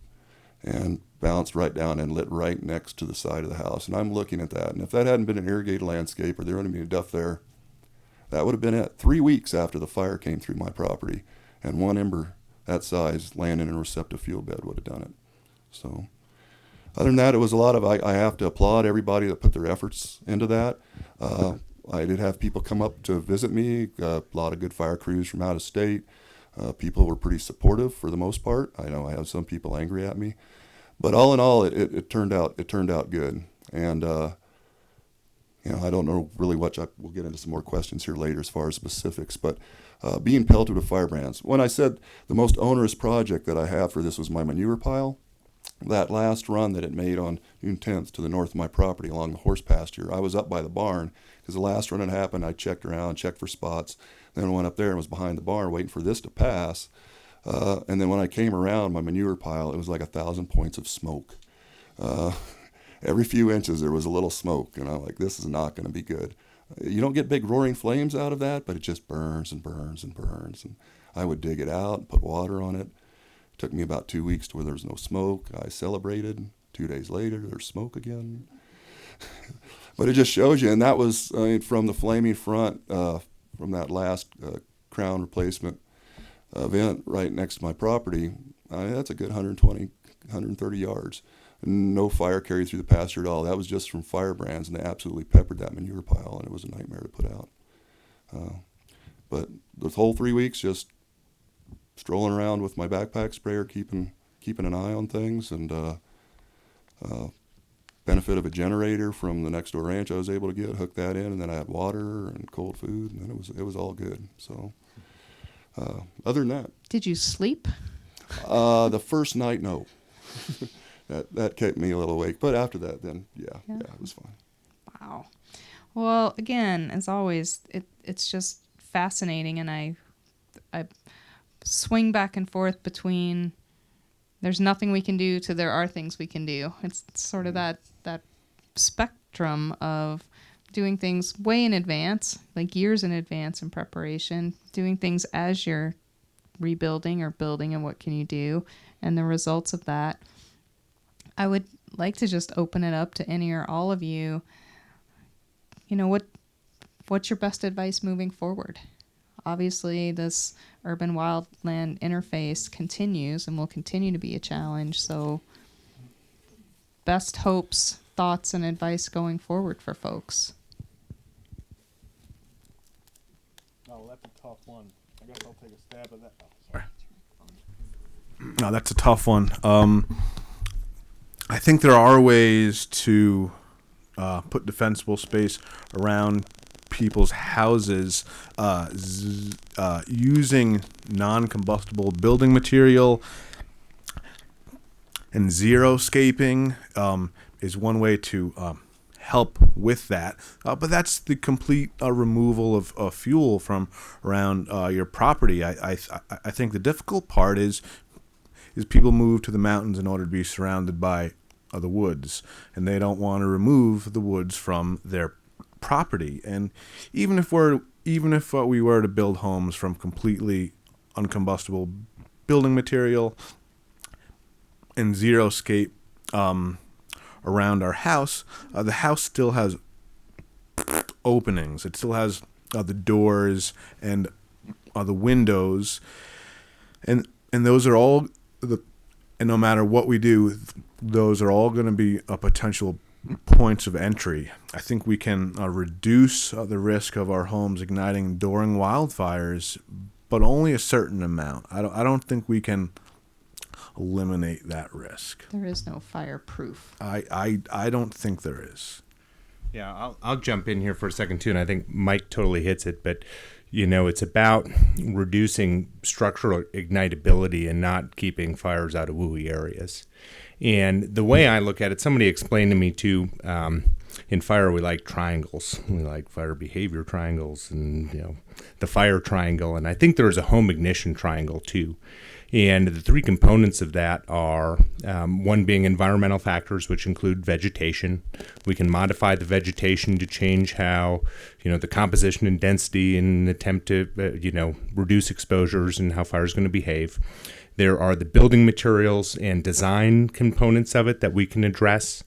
and bounced right down and lit right next to the side of the house. And I'm looking at that. And if that hadn't been an irrigated landscape or there wouldn't be enough there, That would have been it. 3 weeks after the fire came through my property, and one ember that size landing in a receptive fuel bed would have done it. So other than that, it was a lot of, I have to applaud everybody that put their efforts into that. I did have people come up to visit me, a lot of good fire crews from out of state. People were pretty supportive for the most part. I know I have some people angry at me, but all in all, it turned out good. And I don't know really what. We'll get into some more questions here later as far as specifics, but being pelted with firebrands. When I said the most onerous project that I have for this was my manure pile, that last run that it made on June 10th to the north of my property along the horse pasture, I was up by the barn because the last run had happened. I checked around, checked for spots, then I went up there and was behind the barn waiting for this to pass. And then when I came around my manure pile, it was like 1,000 points of smoke. Every few inches there was a little smoke, and I'm like, this is not going to be good. You don't get big roaring flames out of that, but it just burns and burns and burns. And I would dig it out and put water on it. It took me about 2 weeks to where there was no smoke. I celebrated. 2 days later, there's smoke again. But it just shows you, and that was from the flaming front, from that last crown replacement event right next to my property. That's a good 120, 130 yards. No fire carried through the pasture at all. That was just from firebrands, and they absolutely peppered that manure pile, and it was a nightmare to put out. But the whole 3 weeks, just strolling around with my backpack sprayer, keeping an eye on things, and benefit of a generator from the next door ranch I was able to get, hook that in, and then I had water and cold food, and then it was all good. So other than that, Did you sleep? the first night, no. That kept me a little awake, but after that, then yeah, it was fine. Wow. Well, again, as always, it's just fascinating, and I swing back and forth between there's nothing we can do to there are things we can do. It's sort of that spectrum of doing things way in advance, like years in advance in preparation, doing things as you're rebuilding or building, and what can you do, and the results of that. I would like to just open it up to any or all of you. What's your best advice moving forward? Obviously, this urban wildland interface continues and will continue to be a challenge. So best hopes, thoughts, and advice going forward for folks. Oh, that's a tough one. I guess I'll take a stab at that. Oh, sorry. No, that's a tough one. I think there are ways to put defensible space around people's houses using non-combustible building material, and xeriscaping is one way to help with that. But that's the complete removal of fuel from around your property. I think the difficult part is people move to the mountains in order to be surrounded by the woods, and they don't want to remove the woods from their property. And even if we were to build homes from completely uncombustible building material and xeriscape around our house, the house still has openings. It still has the doors and the windows, and those are all and no matter what we do, those are all going to be potential points of entry. I think we can reduce the risk of our homes igniting during wildfires, but only a certain amount. I don't think we can eliminate that risk. There is no fireproof. I don't think there is. Yeah, I'll jump in here for a second too, and I think Mike totally hits it, but it's about reducing structural ignitability and not keeping fires out of WUI areas. And the way I look at it, somebody explained to me too, in fire we like triangles. We like fire behavior triangles and the fire triangle, and I think there's a home ignition triangle too. And the three components of that are one being environmental factors, which include vegetation. We can modify the vegetation to change how, the composition and density in an attempt to, reduce exposures and how fire is going to behave. There are the building materials and design components of it that we can address.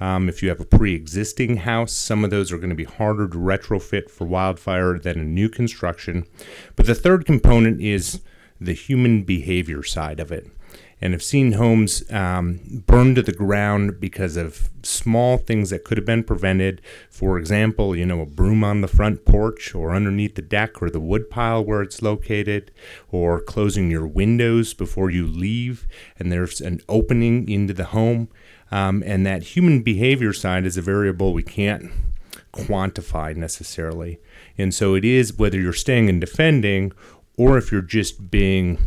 If you have a pre-existing house, some of those are going to be harder to retrofit for wildfire than a new construction. But the third component is the human behavior side of it. And I've seen homes burned to the ground because of small things that could have been prevented. For example, a broom on the front porch or underneath the deck or the wood pile where it's located, or closing your windows before you leave and there's an opening into the home. And that human behavior side is a variable we can't quantify necessarily. And so it is whether you're staying and defending, or if you're just being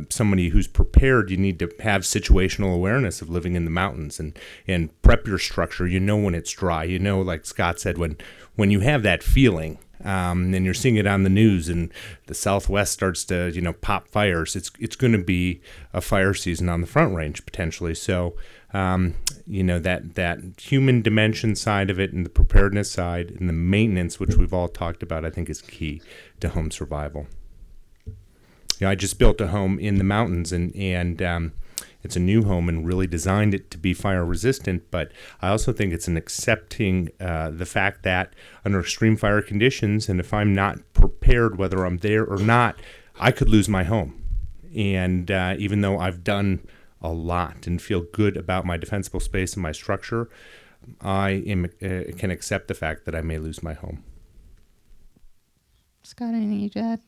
somebody who's prepared, you need to have situational awareness of living in the mountains and prep your structure. When it's dry. Like Scott said, when you have that feeling, and you're seeing it on the news, and the Southwest starts to pop fires, it's going to be a fire season on the Front Range potentially. So that human dimension side of it, and the preparedness side, and the maintenance, which we've all talked about, I think is key to home survival. I just built a home in the mountains, and it's a new home and really designed it to be fire resistant. But I also think it's an accepting the fact that under extreme fire conditions, and if I'm not prepared, whether I'm there or not, I could lose my home. And even though I've done a lot and feel good about my defensible space and my structure, I can accept the fact that I may lose my home. Scott, anything you to add?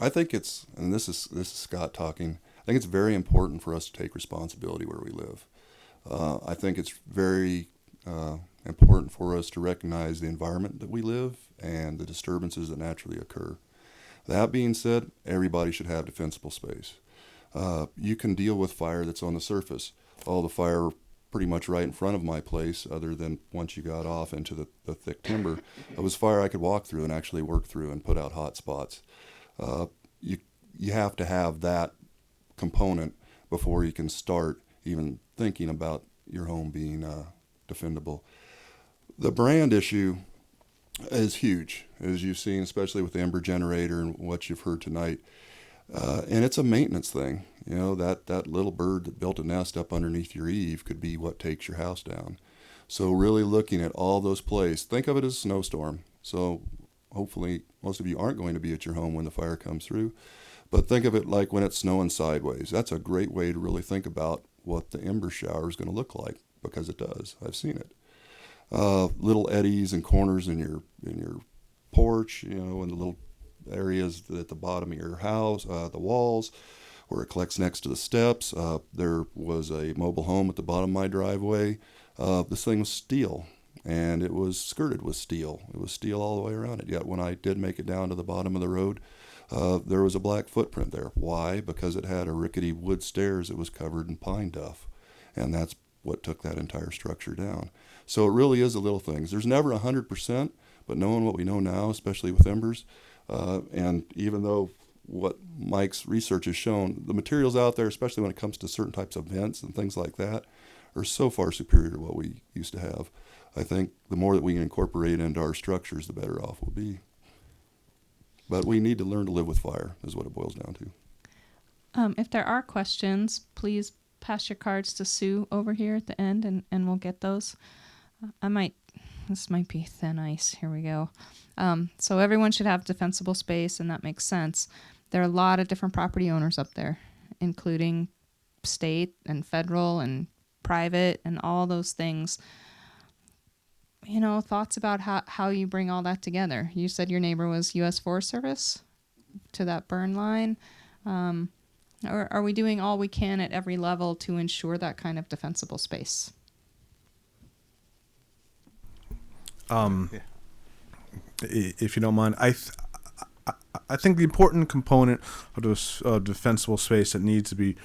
I think it's, and this is Scott talking, I think it's very important for us to take responsibility where we live. I think it's very important for us to recognize the environment that we live and the disturbances that naturally occur. That being said, everybody should have defensible space. You can deal with fire that's on the surface. All the fire pretty much right in front of my place, other than once you got off into the thick timber, it was fire I could walk through and actually work through and put out hot spots. You have to have that component before you can start even thinking about your home being defendable. The brand issue is huge, as you've seen, especially with the Ember generator and what you've heard tonight. And it's a maintenance thing. That little bird that built a nest up underneath your eave could be what takes your house down. So really looking at all those places, think of it as a snowstorm. So hopefully most of you aren't going to be at your home when the fire comes through. But think of it like when it's snowing sideways. That's a great way to really think about what the ember shower is going to look like, because it does. I've seen it. Little eddies and corners in your porch, in the little areas at the bottom of your house, the walls, where it collects next to the steps. There was a mobile home at the bottom of my driveway. This thing was steel, and it was skirted with steel. It was steel all the way around it. Yet when I did make it down to the bottom of the road, there was a black footprint there. Why? Because it had a rickety wood stairs that was covered in pine duff, and that's what took that entire structure down. So it really is the little things. There's never 100%, but knowing what we know now, especially with embers, and even though what Mike's research has shown, the materials out there, especially when it comes to certain types of vents and things like that, are so far superior to what we used to have. I think the more that we can incorporate into our structures, the better off we'll be. But we need to learn to live with fire, is what it boils down to. If there are questions, please pass your cards to Sue over here at the end, and we'll get those. This might be thin ice. Here we go. So everyone should have defensible space, and that makes sense. There are a lot of different property owners up there, including state and federal and private and all those things. Thoughts about how you bring all that together. You said your neighbor was U.S. Forest Service to that burn line. Or are we doing all we can at every level to ensure that kind of defensible space? If you don't mind, I think the important component of this defensible space that needs to be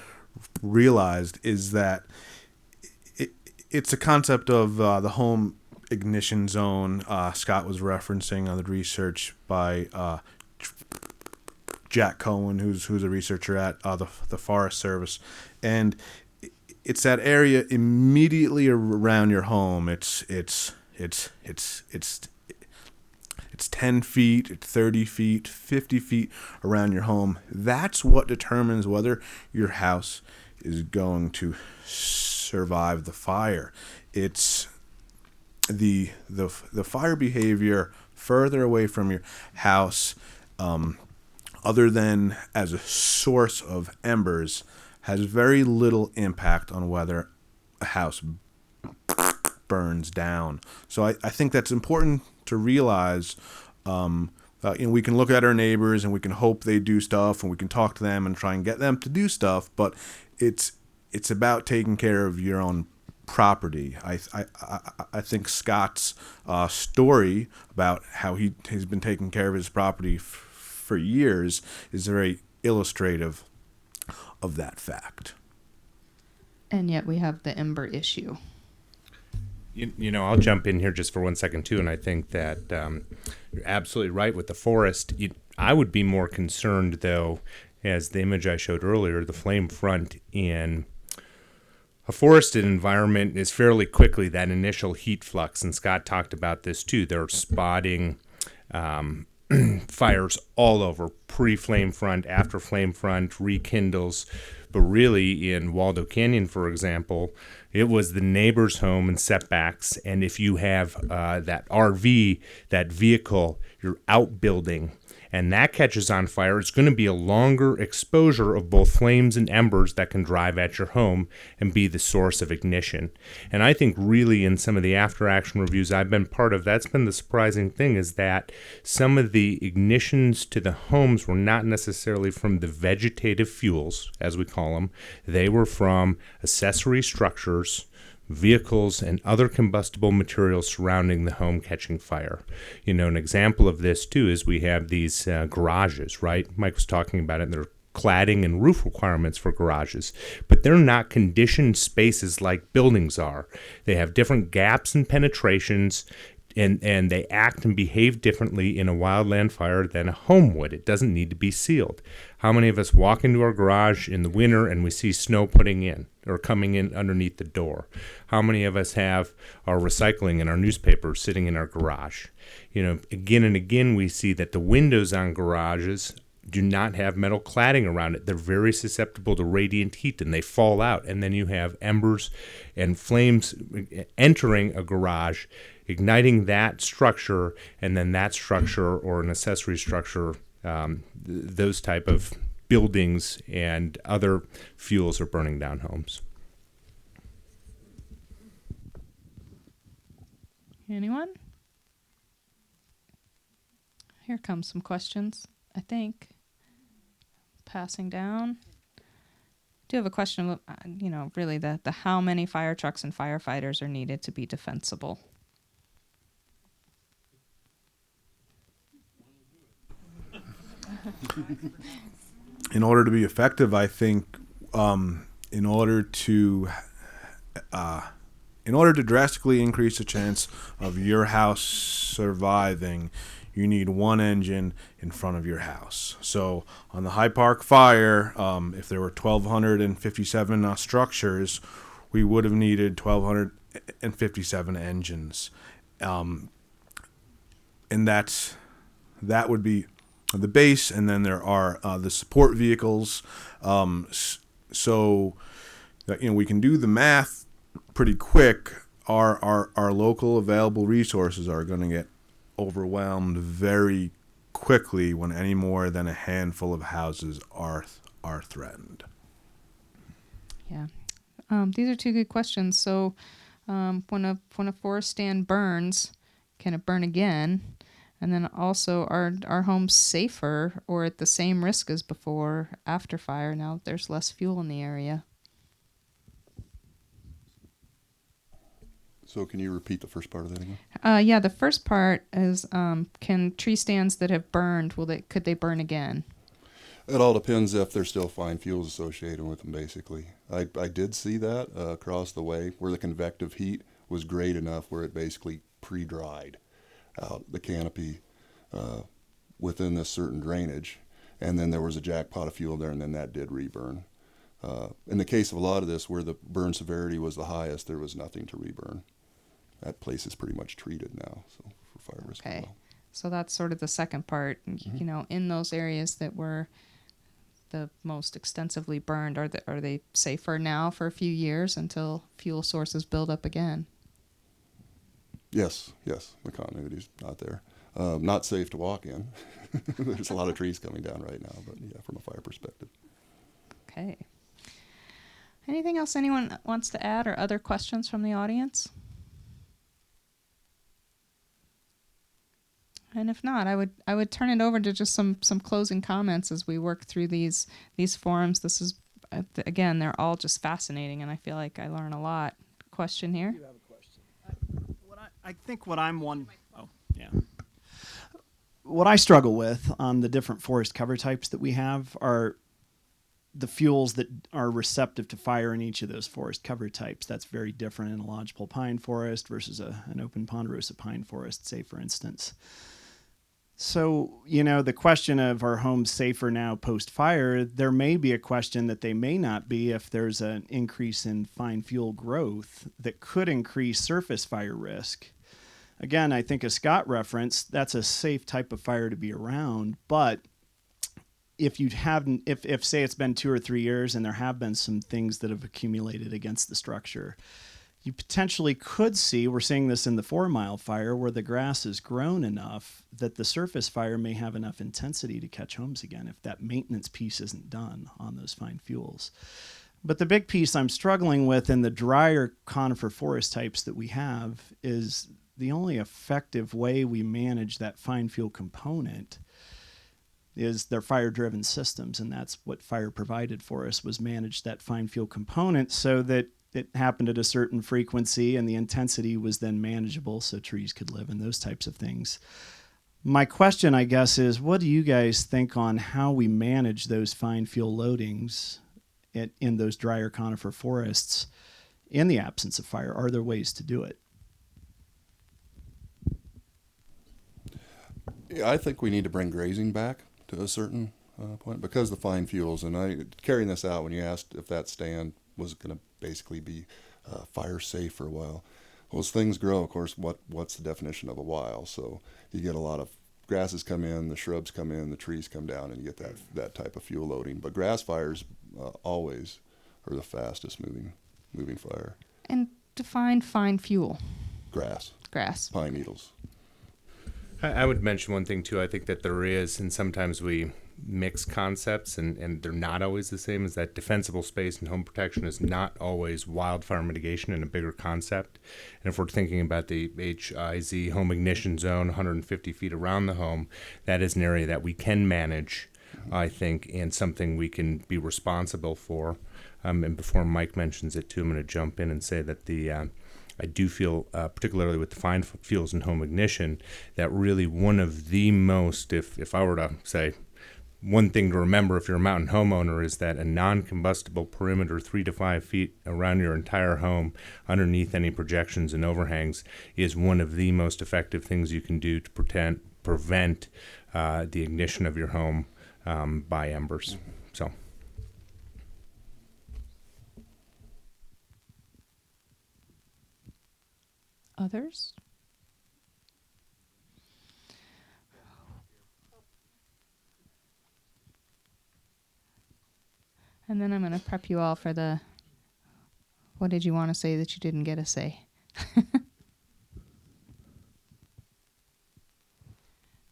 realized is that it's a concept of the home ignition zone. Scott was referencing on the research by Jack Cohen, who's a researcher at the Forest Service, and it's that area immediately around your home. It's it's 10 feet, it's 30 feet, 50 feet around your home. That's what determines whether your house is going to survive the fire. It's the fire behavior further away from your house, other than as a source of embers, has very little impact on whether a house burns down. So I think that's important to realize. We can look at our neighbors and we can hope they do stuff, and we can talk to them and try and get them to do stuff, but it's about taking care of your own property. I think Scott's story about how he's been taking care of his property for years is very illustrative of that fact. And yet we have the ember issue. I'll jump in here just for 1 second too, and I think that you're absolutely right with the forest. I would be more concerned though, as the image I showed earlier, the flame front in a forested environment is fairly quickly that initial heat flux, and Scott talked about this too. They're spotting fires all over, pre-flame front, after flame front, rekindles. But really, in Waldo Canyon, for example, it was the neighbor's home and setbacks. And if you have that RV, that vehicle, you're outbuilding, and that catches on fire, it's going to be a longer exposure of both flames and embers that can drive at your home and be the source of ignition. And I think really in some of the after-action reviews I've been part of, that's been the surprising thing, is that some of the ignitions to the homes were not necessarily from the vegetative fuels, as we call them. They were from accessory structures, vehicles, and other combustible materials surrounding the home catching fire. An example of this too is we have these garages, right? Mike was talking about it. There are cladding and roof requirements for garages, but they're not conditioned spaces like buildings are. They have different gaps and penetrations, and they act and behave differently in a wildland fire than a home would. It doesn't need to be sealed. How many of us walk into our garage in the winter and we see snow putting in or coming in underneath the door? How many of us have our recycling and our newspapers sitting in our garage? Again and again we see that the windows on garages do not have metal cladding around it. They're very susceptible to radiant heat, and they fall out. And then you have embers and flames entering a garage, igniting that structure, and then that structure or an accessory structure, those type of buildings and other fuels are burning down homes. Anyone? Here comes some questions, I think. Passing down. Do have a question, really the how many fire trucks and firefighters are needed to be defensible? In order to be effective, I think, in order to drastically increase the chance of your house surviving, you need one engine in front of your house. So on the High Park fire, if there were 1,257 structures, we would have needed 1,257 engines. And that would be the base, and then there are the support vehicles. So we can do the math pretty quick. Our local available resources are going to get overwhelmed very quickly when any more than a handful of houses are threatened. Yeah, these are two good questions. So, when a forest stand burns, can it burn again? And then also, are homes safer or at the same risk as before after fire now that there's less fuel in the area? So can you repeat the first part of that again? Yeah, the first part is, can tree stands that have burned, could they burn again? It all depends if there's still fine fuels associated with them, basically. I did see that across the way where the convective heat was great enough where it basically pre-dried out the canopy within this certain drainage. And then there was a jackpot of fuel there, and then that did reburn. In the case of a lot of this, where the burn severity was the highest, there was nothing to reburn. That place is pretty much treated now, so for fire risk as well. So that's sort of the second part. You know, in those areas that were the most extensively burned, are they safer now for a few years until fuel sources build up again? Yes, the continuity's not there. Not safe to walk in. There's a lot of trees coming down right now, but yeah, from a fire perspective. Okay. Anything else anyone wants to add, or other questions from the audience? And if not, I would turn it over to just some closing comments as we work through these forums. This is again, they're all just fascinating, and I feel like I learn a lot. Question here. You have a question. I think what I'm one. Oh, yeah. What I struggle with on the different forest cover types that we have are the fuels that are receptive to fire in each of those forest cover types. That's very different in a lodgepole pine forest versus an open ponderosa pine forest, say, for instance. So, you know, the question of are homes safer now post-fire, there may be a question that they may not be if there's an increase in fine fuel growth that could increase surface fire risk. Again, I think as Scott referenced, that's a safe type of fire to be around, but if you haven't, if say it's been 2 or 3 years and there have been some things that have accumulated against the structure, you potentially could see, we're seeing this in the 4 Mile fire, where the grass has grown enough that the surface fire may have enough intensity to catch homes again if that maintenance piece isn't done on those fine fuels. But the big piece I'm struggling with in the drier conifer forest types that we have is the only effective way we manage that fine fuel component is their fire-driven systems, and that's what fire provided for us, was manage that fine fuel component so that it happened at a certain frequency and the intensity was then manageable so trees could live and those types of things. My question, I guess, is what do you guys think on how we manage those fine fuel loadings in those drier conifer forests in the absence of fire? Are there ways to do it? Yeah, I think we need to bring grazing back to a certain point because the fine fuels, and carrying this out when you asked if that stand was going to basically be fire safe for a while. Well, as things grow, of course, what's the definition of a while? So you get a lot of grasses come in, the shrubs come in, the trees come down, and you get that type of fuel loading. But grass fires always are the fastest moving fire. And define fine fuel. Grass. Pine needles. I would mention one thing too. I think that there is, and sometimes we mix concepts, and they're not always the same, is that defensible space and home protection is not always wildfire mitigation in a bigger concept. And if we're thinking about the HIZ home ignition zone, 150 feet around the home, that is an area that we can manage, I think, and something we can be responsible for. And before Mike mentions it too, I'm going to jump in and say that I do feel, particularly with the fine fuels and home ignition, that really one of the most, if I were to say, one thing to remember if you're a mountain homeowner is that a non-combustible perimeter 3 to 5 feet around your entire home underneath any projections and overhangs is one of the most effective things you can do to prevent the ignition of your home by embers. So. Others? And then I'm going to prep you all for what did you want to say that you didn't get to say? Do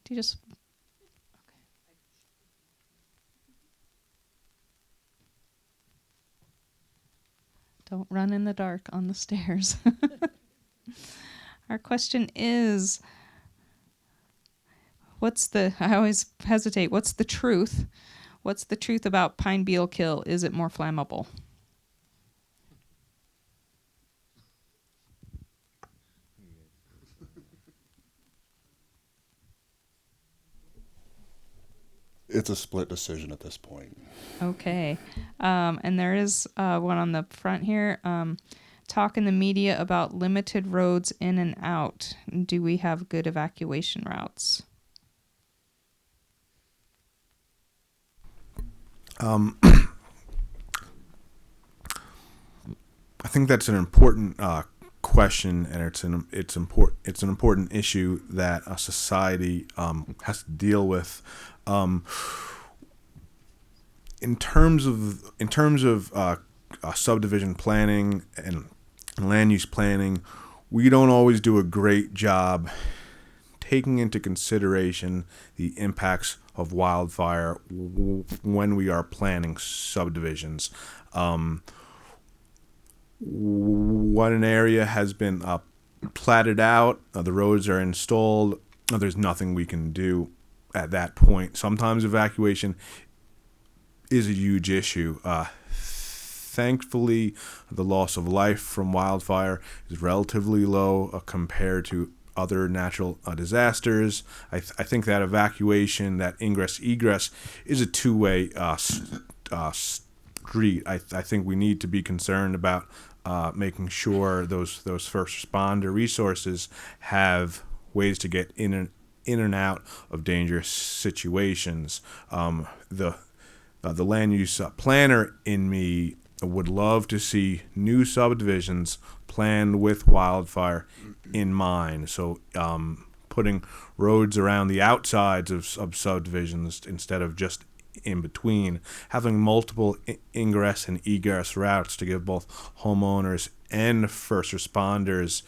you just... Okay. Don't run in the dark on the stairs. Our question is, I always hesitate, what's the truth? What's the truth about pine beetle kill? Is it more flammable? It's a split decision at this point. Okay. And there is one on the front here. Talk in the media about limited roads in and out. Do we have good evacuation routes? I think that's an important question, and it's an important issue that a society has to deal with. In terms of subdivision planning and land use planning, we don't always do a great job taking into consideration the impacts of wildfire when we are planning subdivisions. When an area has been platted out, the roads are installed, there's nothing we can do at that point. Sometimes evacuation is a huge issue. Thankfully, the loss of life from wildfire is relatively low compared to other natural disasters. I think that evacuation, that ingress-egress, is a two-way street. I think we need to be concerned about making sure those first responder resources have ways to get in and out of dangerous situations. The land use planner in me would love to see new subdivisions planned with wildfire in mind. So putting roads around the outsides of subdivisions instead of just in between, having multiple ingress and egress routes to give both homeowners and first responders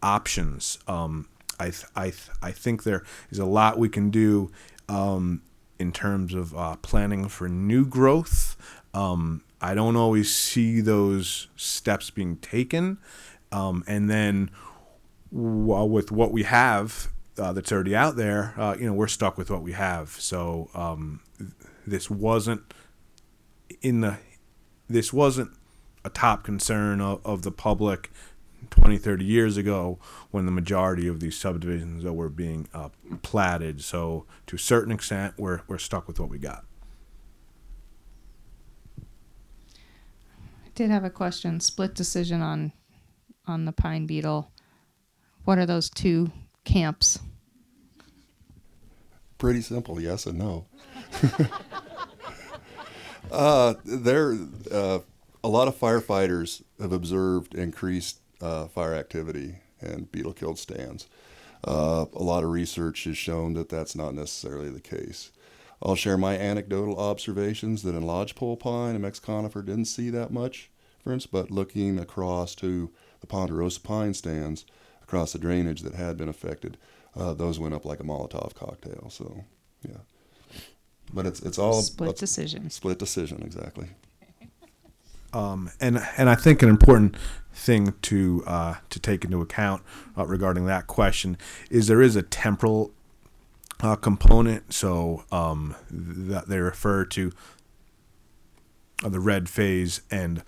options. I think there is a lot we can do in terms of planning for new growth. I don't always see those steps being taken. And then with what we have that's already out there, we're stuck with what we have. So this wasn't a top concern of the public 20, 30 years ago when the majority of these subdivisions were being platted. So to a certain extent, we're stuck with what we got. I did have a question. Split decision on the pine beetle. What are those two camps? Pretty simple, yes and no. A lot of firefighters have observed increased fire activity and beetle-killed stands. A lot of research has shown that that's not necessarily the case. I'll share my anecdotal observations that in lodgepole pine and Mex conifer didn't see that much, for instance, but looking across to the ponderosa pine stands, across the drainage that had been affected, those went up like a Molotov cocktail. So, yeah. But it's all Split decision. Split decision, exactly. And I think an important thing to take into account regarding that question is there is a temporal component. So that they refer to the red phase and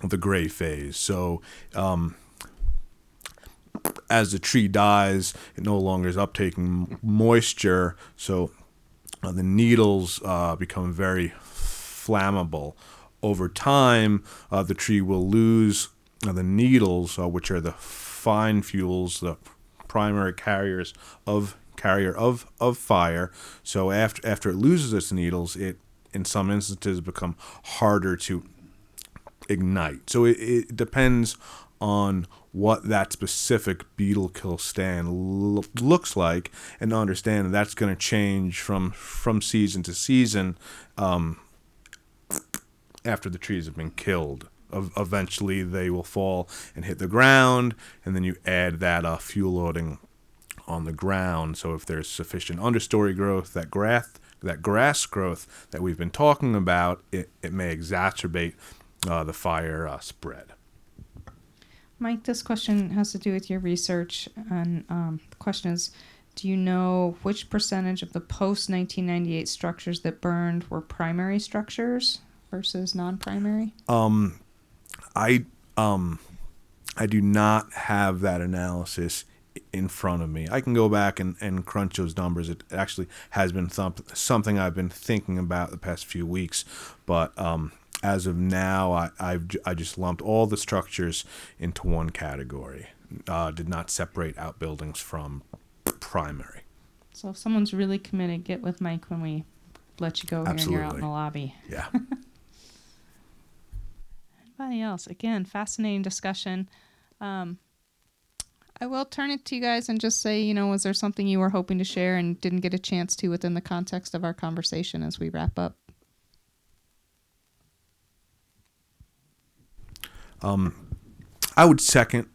the gray phase. So as the tree dies, it no longer is uptaking moisture. So the needles become very flammable. Over time, the tree will lose the needles, which are the fine fuels, the primary carrier of fire. So after it loses its needles, it in some instances become harder to ignite. So it depends on what that specific beetle kill stand looks like, and understand that's going to change from season to season after the trees have been killed. Eventually they will fall and hit the ground, and then you add that fuel loading on the ground. So if there's sufficient understory growth, that grass growth that we've been talking about, it may exacerbate the fire spread. Mike, this question has to do with your research, and the question is, do you know which percentage of the post-1998 structures that burned were primary structures versus non-primary? I do not have that analysis in front of me. I can go back and crunch those numbers. It actually has been something I've been thinking about the past few weeks, but as of now, I just lumped all the structures into one category. Did not separate outbuildings from primary. So if someone's really committed, get with Mike when we let you go here and you're out in the lobby. Yeah. Anybody else? Again, fascinating discussion. I will turn it to you guys and just say, was there something you were hoping to share and didn't get a chance to within the context of our conversation as we wrap up? I would second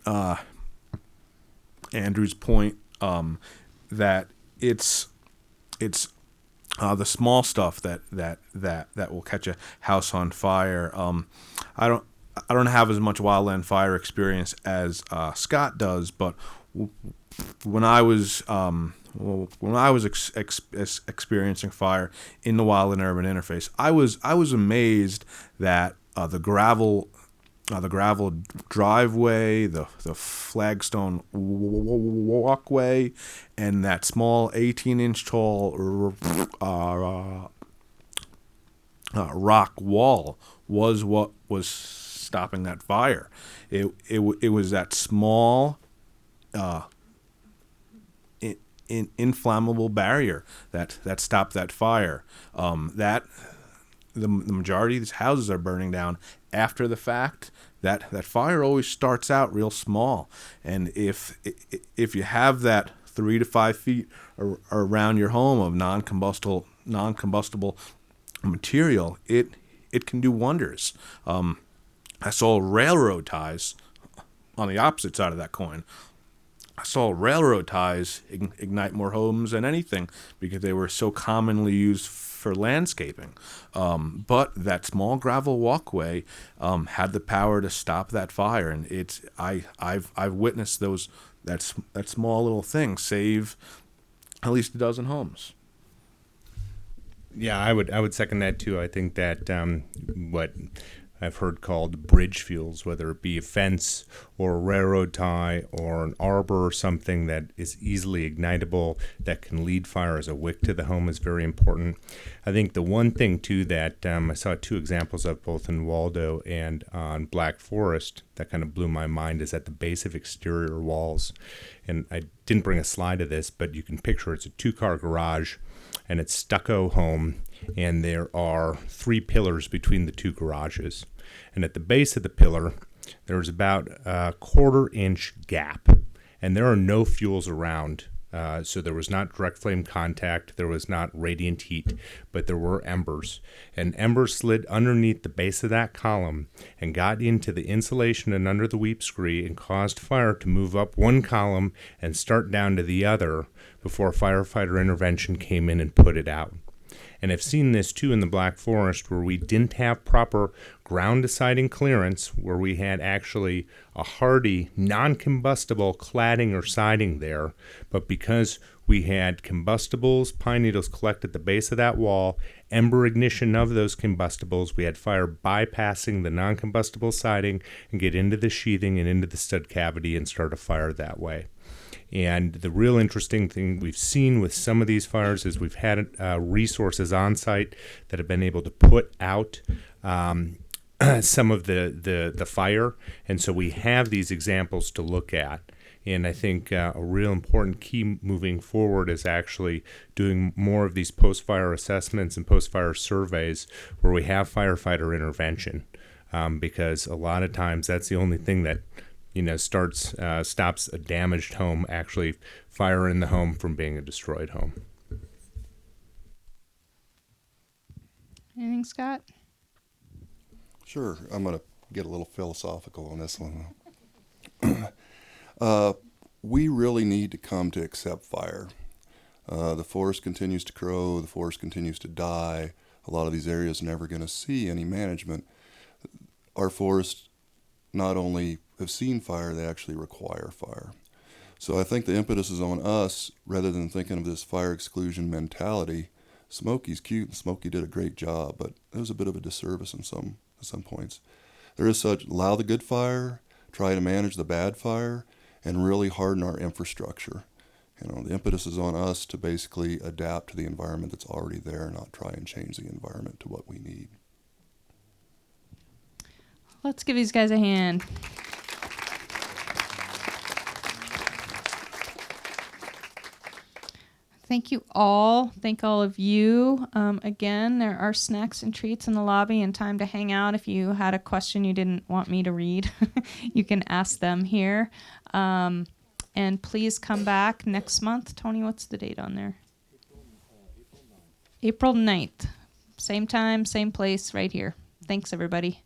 Andrew's point that it's the small stuff that will catch a house on fire. I don't have as much wildland fire experience as Scott does, but when I was experiencing fire in the wild and urban interface, I was amazed that the gravel driveway, the flagstone walkway, and that small 18-inch tall rock wall was what was stopping that fire. It was that small inflammable barrier that stopped that fire. That the majority of these houses are burning down after the fact. That fire always starts out real small, and if you have that 3 to 5 feet around your home of non-combustible material, it can do wonders. I saw railroad ties on the opposite side of that coin. I saw railroad ties ignite more homes than anything because they were so commonly used for landscaping. But that small gravel walkway had the power to stop that fire, and I've witnessed that small little thing save at least a dozen homes. Yeah, I would second that too. I think that what I've heard called bridge fuels, whether it be a fence or a railroad tie or an arbor or something that is easily ignitable, that can lead fire as a wick to the home, is very important. I think the one thing too that I saw 2 examples of both in Waldo and on Black Forest that kind of blew my mind is at the base of exterior walls. And I didn't bring a slide of this, but you can picture it's a 2-car garage and it's stucco home, and there are 3 pillars between the 2 garages. And at the base of the pillar, there's about a 1/4-inch gap, and there are no fuels around. So there was not direct flame contact, there was not radiant heat, but there were embers. And embers slid underneath the base of that column and got into the insulation and under the weep scree and caused fire to move up one column and start down to the other before firefighter intervention came in and put it out. And I've seen this too in the Black Forest, where we didn't have proper ground to siding clearance, where we had actually a hardy, non-combustible cladding or siding there, but because we had combustibles, pine needles collect at the base of that wall, ember ignition of those combustibles, we had fire bypassing the non-combustible siding and get into the sheathing and into the stud cavity and start a fire that way. And the real interesting thing we've seen with some of these fires is we've had resources on site that have been able to put out some of the fire. And so we have these examples to look at. And I think a real important key moving forward is actually doing more of these post-fire assessments and post-fire surveys where we have firefighter intervention, because a lot of times that's the only thing that stops a damaged home, actually fire in the home from being a destroyed home. Anything, Scott? Sure. I'm going to get a little philosophical on this one. We really need to come to accept fire. The forest continues to grow. The forest continues to die. A lot of these areas are never going to see any management. Our forests not only have seen fire, they actually require fire. So I think the impetus is on us, rather than thinking of this fire exclusion mentality. Smokey's cute, and Smokey did a great job, but it was a bit of a disservice in some points. There is such, allow the good fire, try to manage the bad fire, and really harden our infrastructure. The impetus is on us to basically adapt to the environment that's already there, not try and change the environment to what we need. Let's give these guys a hand. Thank you all. Thank all of you. Again, there are snacks and treats in the lobby and time to hang out. If you had a question you didn't want me to read, you can ask them here. And please come back next month. Tony, what's the date on there? April 9th. Same time, same place, right here. Thanks, everybody.